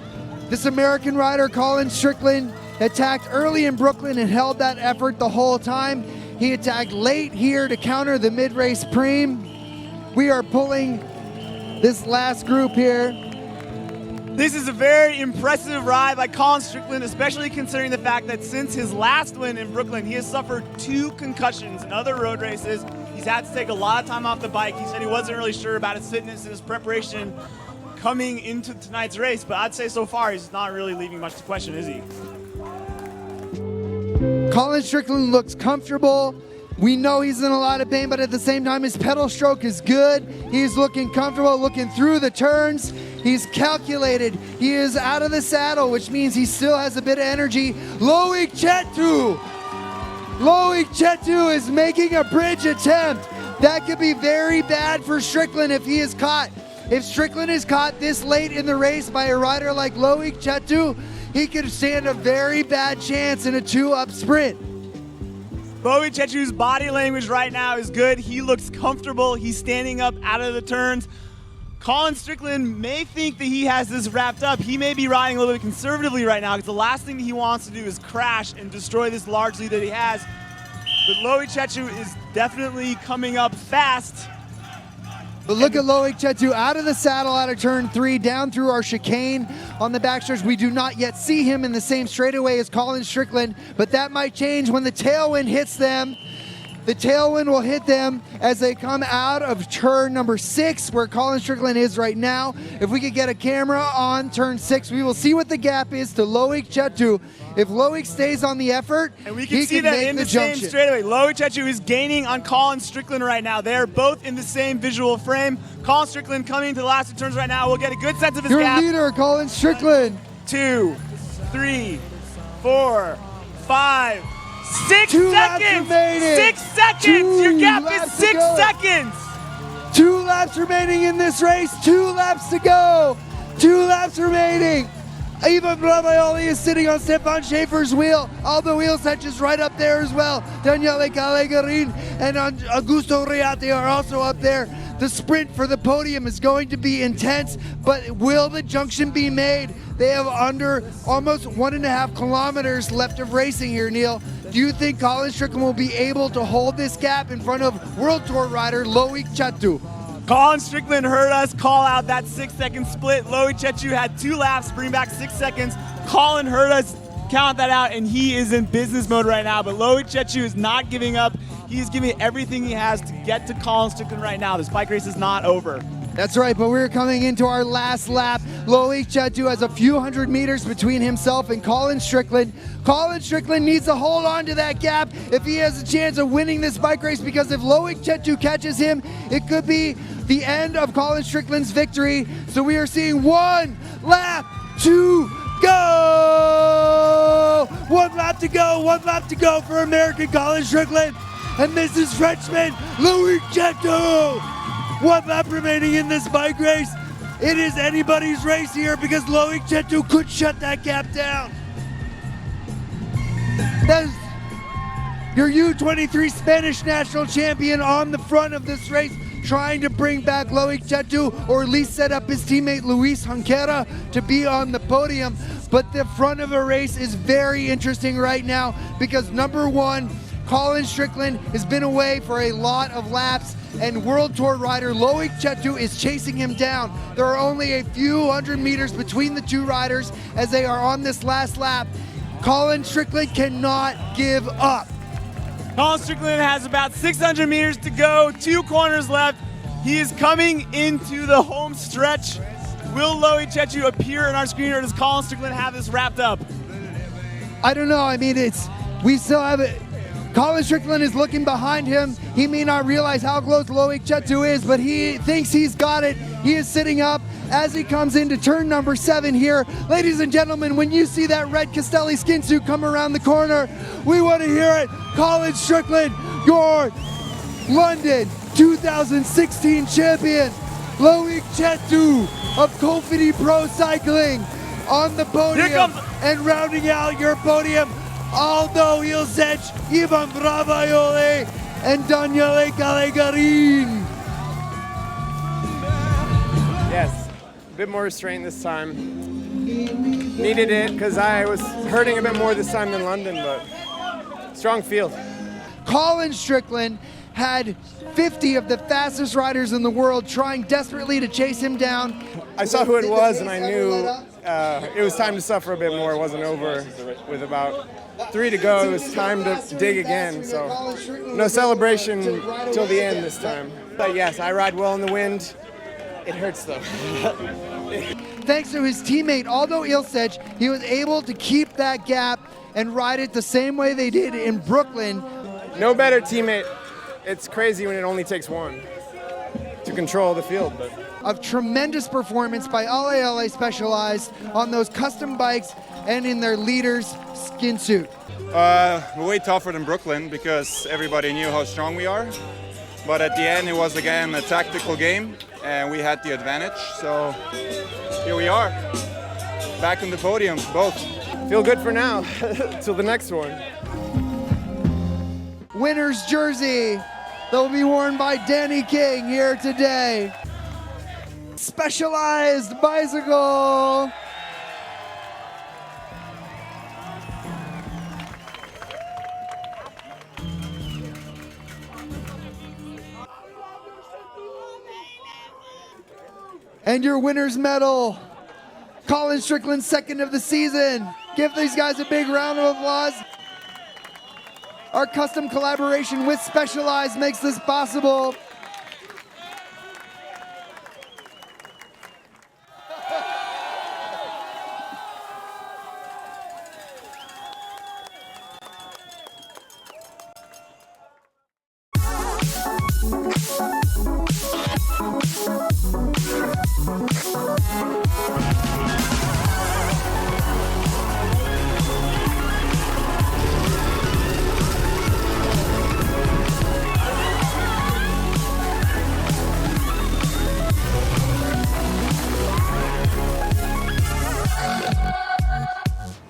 This American rider, Colin Strickland, attacked early in Brooklyn and held that effort the whole time. He attacked late here to counter the mid-race preem. We are pulling this last group here. This is a very impressive ride by Colin Strickland, especially considering the fact that since his last win in Brooklyn, he has suffered 2 concussions in other road races. He's had to take a lot of time off the bike. He said he wasn't really sure about his fitness and his preparation coming into tonight's race, but I'd say so far he's not really leaving much to question, is he? Colin Strickland looks comfortable. We know he's in a lot of pain, but at the same time, his pedal stroke is good. He's looking comfortable, looking through the turns. He's calculated. He is out of the saddle, which means he still has a bit of energy. Loic Chetu is making a bridge attempt. That could be very bad for Strickland if he is caught. If Strickland is caught this late in the race by a rider like Loic Chetu, he could stand a very bad chance in a 2-up sprint. Loic Chetu's body language right now is good. He looks comfortable. He's standing up out of the turns. Colin Strickland may think that he has this wrapped up. He may be riding a little bit conservatively right now because the last thing he wants to do is crash and destroy this large lead that he has. But Loic Chetu is definitely coming up fast. But look at Loic Chetu out of the saddle out of turn 3, down through our chicane on the backstretch. We do not yet see him in the same straightaway as Colin Strickland, but that might change when the tailwind hits them. The tailwind will hit them as they come out of turn number 6, where Colin Strickland is right now. If we could get a camera on turn 6, we will see what the gap is to Loic Chetu. If Loic stays on the effort, and we can he see can that make in the the same junction. straightaway. Loic Chetu is gaining on Colin Strickland right now. They're both in the same visual frame. Colin Strickland coming into the last 2 turns right now. We'll get a good sense of his Your gap. leader, Colin Strickland. 2, 3, 4, 5, 6 2 laps seconds. remaining. 6 seconds. 2 Your gap is laps to 6 go. seconds. 2 laps remaining in this race. 2 laps to go. 2 laps remaining. Ivan Bravaioli is sitting on Stefan Schaefer's wheel. Aldo Wheelsetch is right up there as well. Daniele Callegarin and Augusto Riati are also up there. The sprint for the podium is going to be intense, but will the junction be made? They have under almost 1.5 kilometers left of racing here, Neil. Do you think Colin Strickland will be able to hold this gap in front of World Tour rider Loic Chetu? Colin Strickland heard us call out that 6-second split. Loic Chetu had 2 laps, bring back 6 seconds. Colin heard us count that out, and he is in business mode right now. But Loic Chetu is not giving up. He's giving everything he has to get to Colin Strickland right now. This bike race is not over. That's right, but we're coming into our last lap. Loic Chetu has a few hundred meters between himself and Colin Strickland. Colin Strickland needs to hold on to that gap if he has a chance of winning this bike race, because if Loic Chetu catches him, it could be the end of Colin Strickland's victory. So we are seeing 1 lap to go! 1 lap to go, 1 lap to go for American Colin Strickland. And this is Frenchman Loic Chetu. 1 lap remaining in this bike race. It is anybody's race here because Loic Chetu could shut that gap down. That's your U23 Spanish national champion on the front of this race, trying to bring back Loic Chetu, or at least set up his teammate Luis Junquera to be on the podium. But the front of a race is very interesting right now because number 1, Colin Strickland has been away for a lot of laps, and World Tour rider Loic Chetu is chasing him down. There are only a few hundred meters between the 2 riders as they are on this last lap. Colin Strickland cannot give up. Colin Strickland has about 600 meters to go, 2 corners left. He is coming into the home stretch. Will Loic Chetu appear on our screen, or does Colin Strickland have this wrapped up? I don't know. I mean, we still have it. Colin Strickland is looking behind him. He may not realize how close Loic Chetu is, but he thinks he's got it. He is sitting up as he comes into turn number 7 here. Ladies and gentlemen, when you see that red Castelli skin suit come around the corner, we want to hear it. Colin Strickland, your London 2016 champion. Loic Chetu of Cofidis Pro Cycling on the podium. And rounding out your podium, Aldo Wheelsetch, Ivan Bravaioli, and Daniele Callegarin. Yes, a bit more restraint this time. Needed it because I was hurting a bit more this time than London, but strong field. Colin Strickland had 50 of the fastest riders in the world trying desperately to chase him down. I saw who it was and I knew it was time to suffer a bit more. It wasn't over with about 3 to go. It was time to dig again, so no celebration till the end this time. But yes, I ride well in the wind. It hurts though. Thanks to his teammate Aldo Wheelsetch, he was able to keep that gap and ride it the same way they did in Brooklyn. No better teammate. It's crazy when it only takes 1 to control the field. But of tremendous performance by LA Specialized on those custom bikes and in their leader's skin suit. Way tougher than Brooklyn because everybody knew how strong we are. But at the end, it was again a tactical game. and we had the advantage. So here we are, back on the podium, both. Feel good for now, till the next one. Winner's jersey that will be worn by Danny King here today. Specialized bicycle. And your winner's medal, Colin Strickland, second of the season. Give these guys a big round of applause. Our custom collaboration with Specialized makes this possible.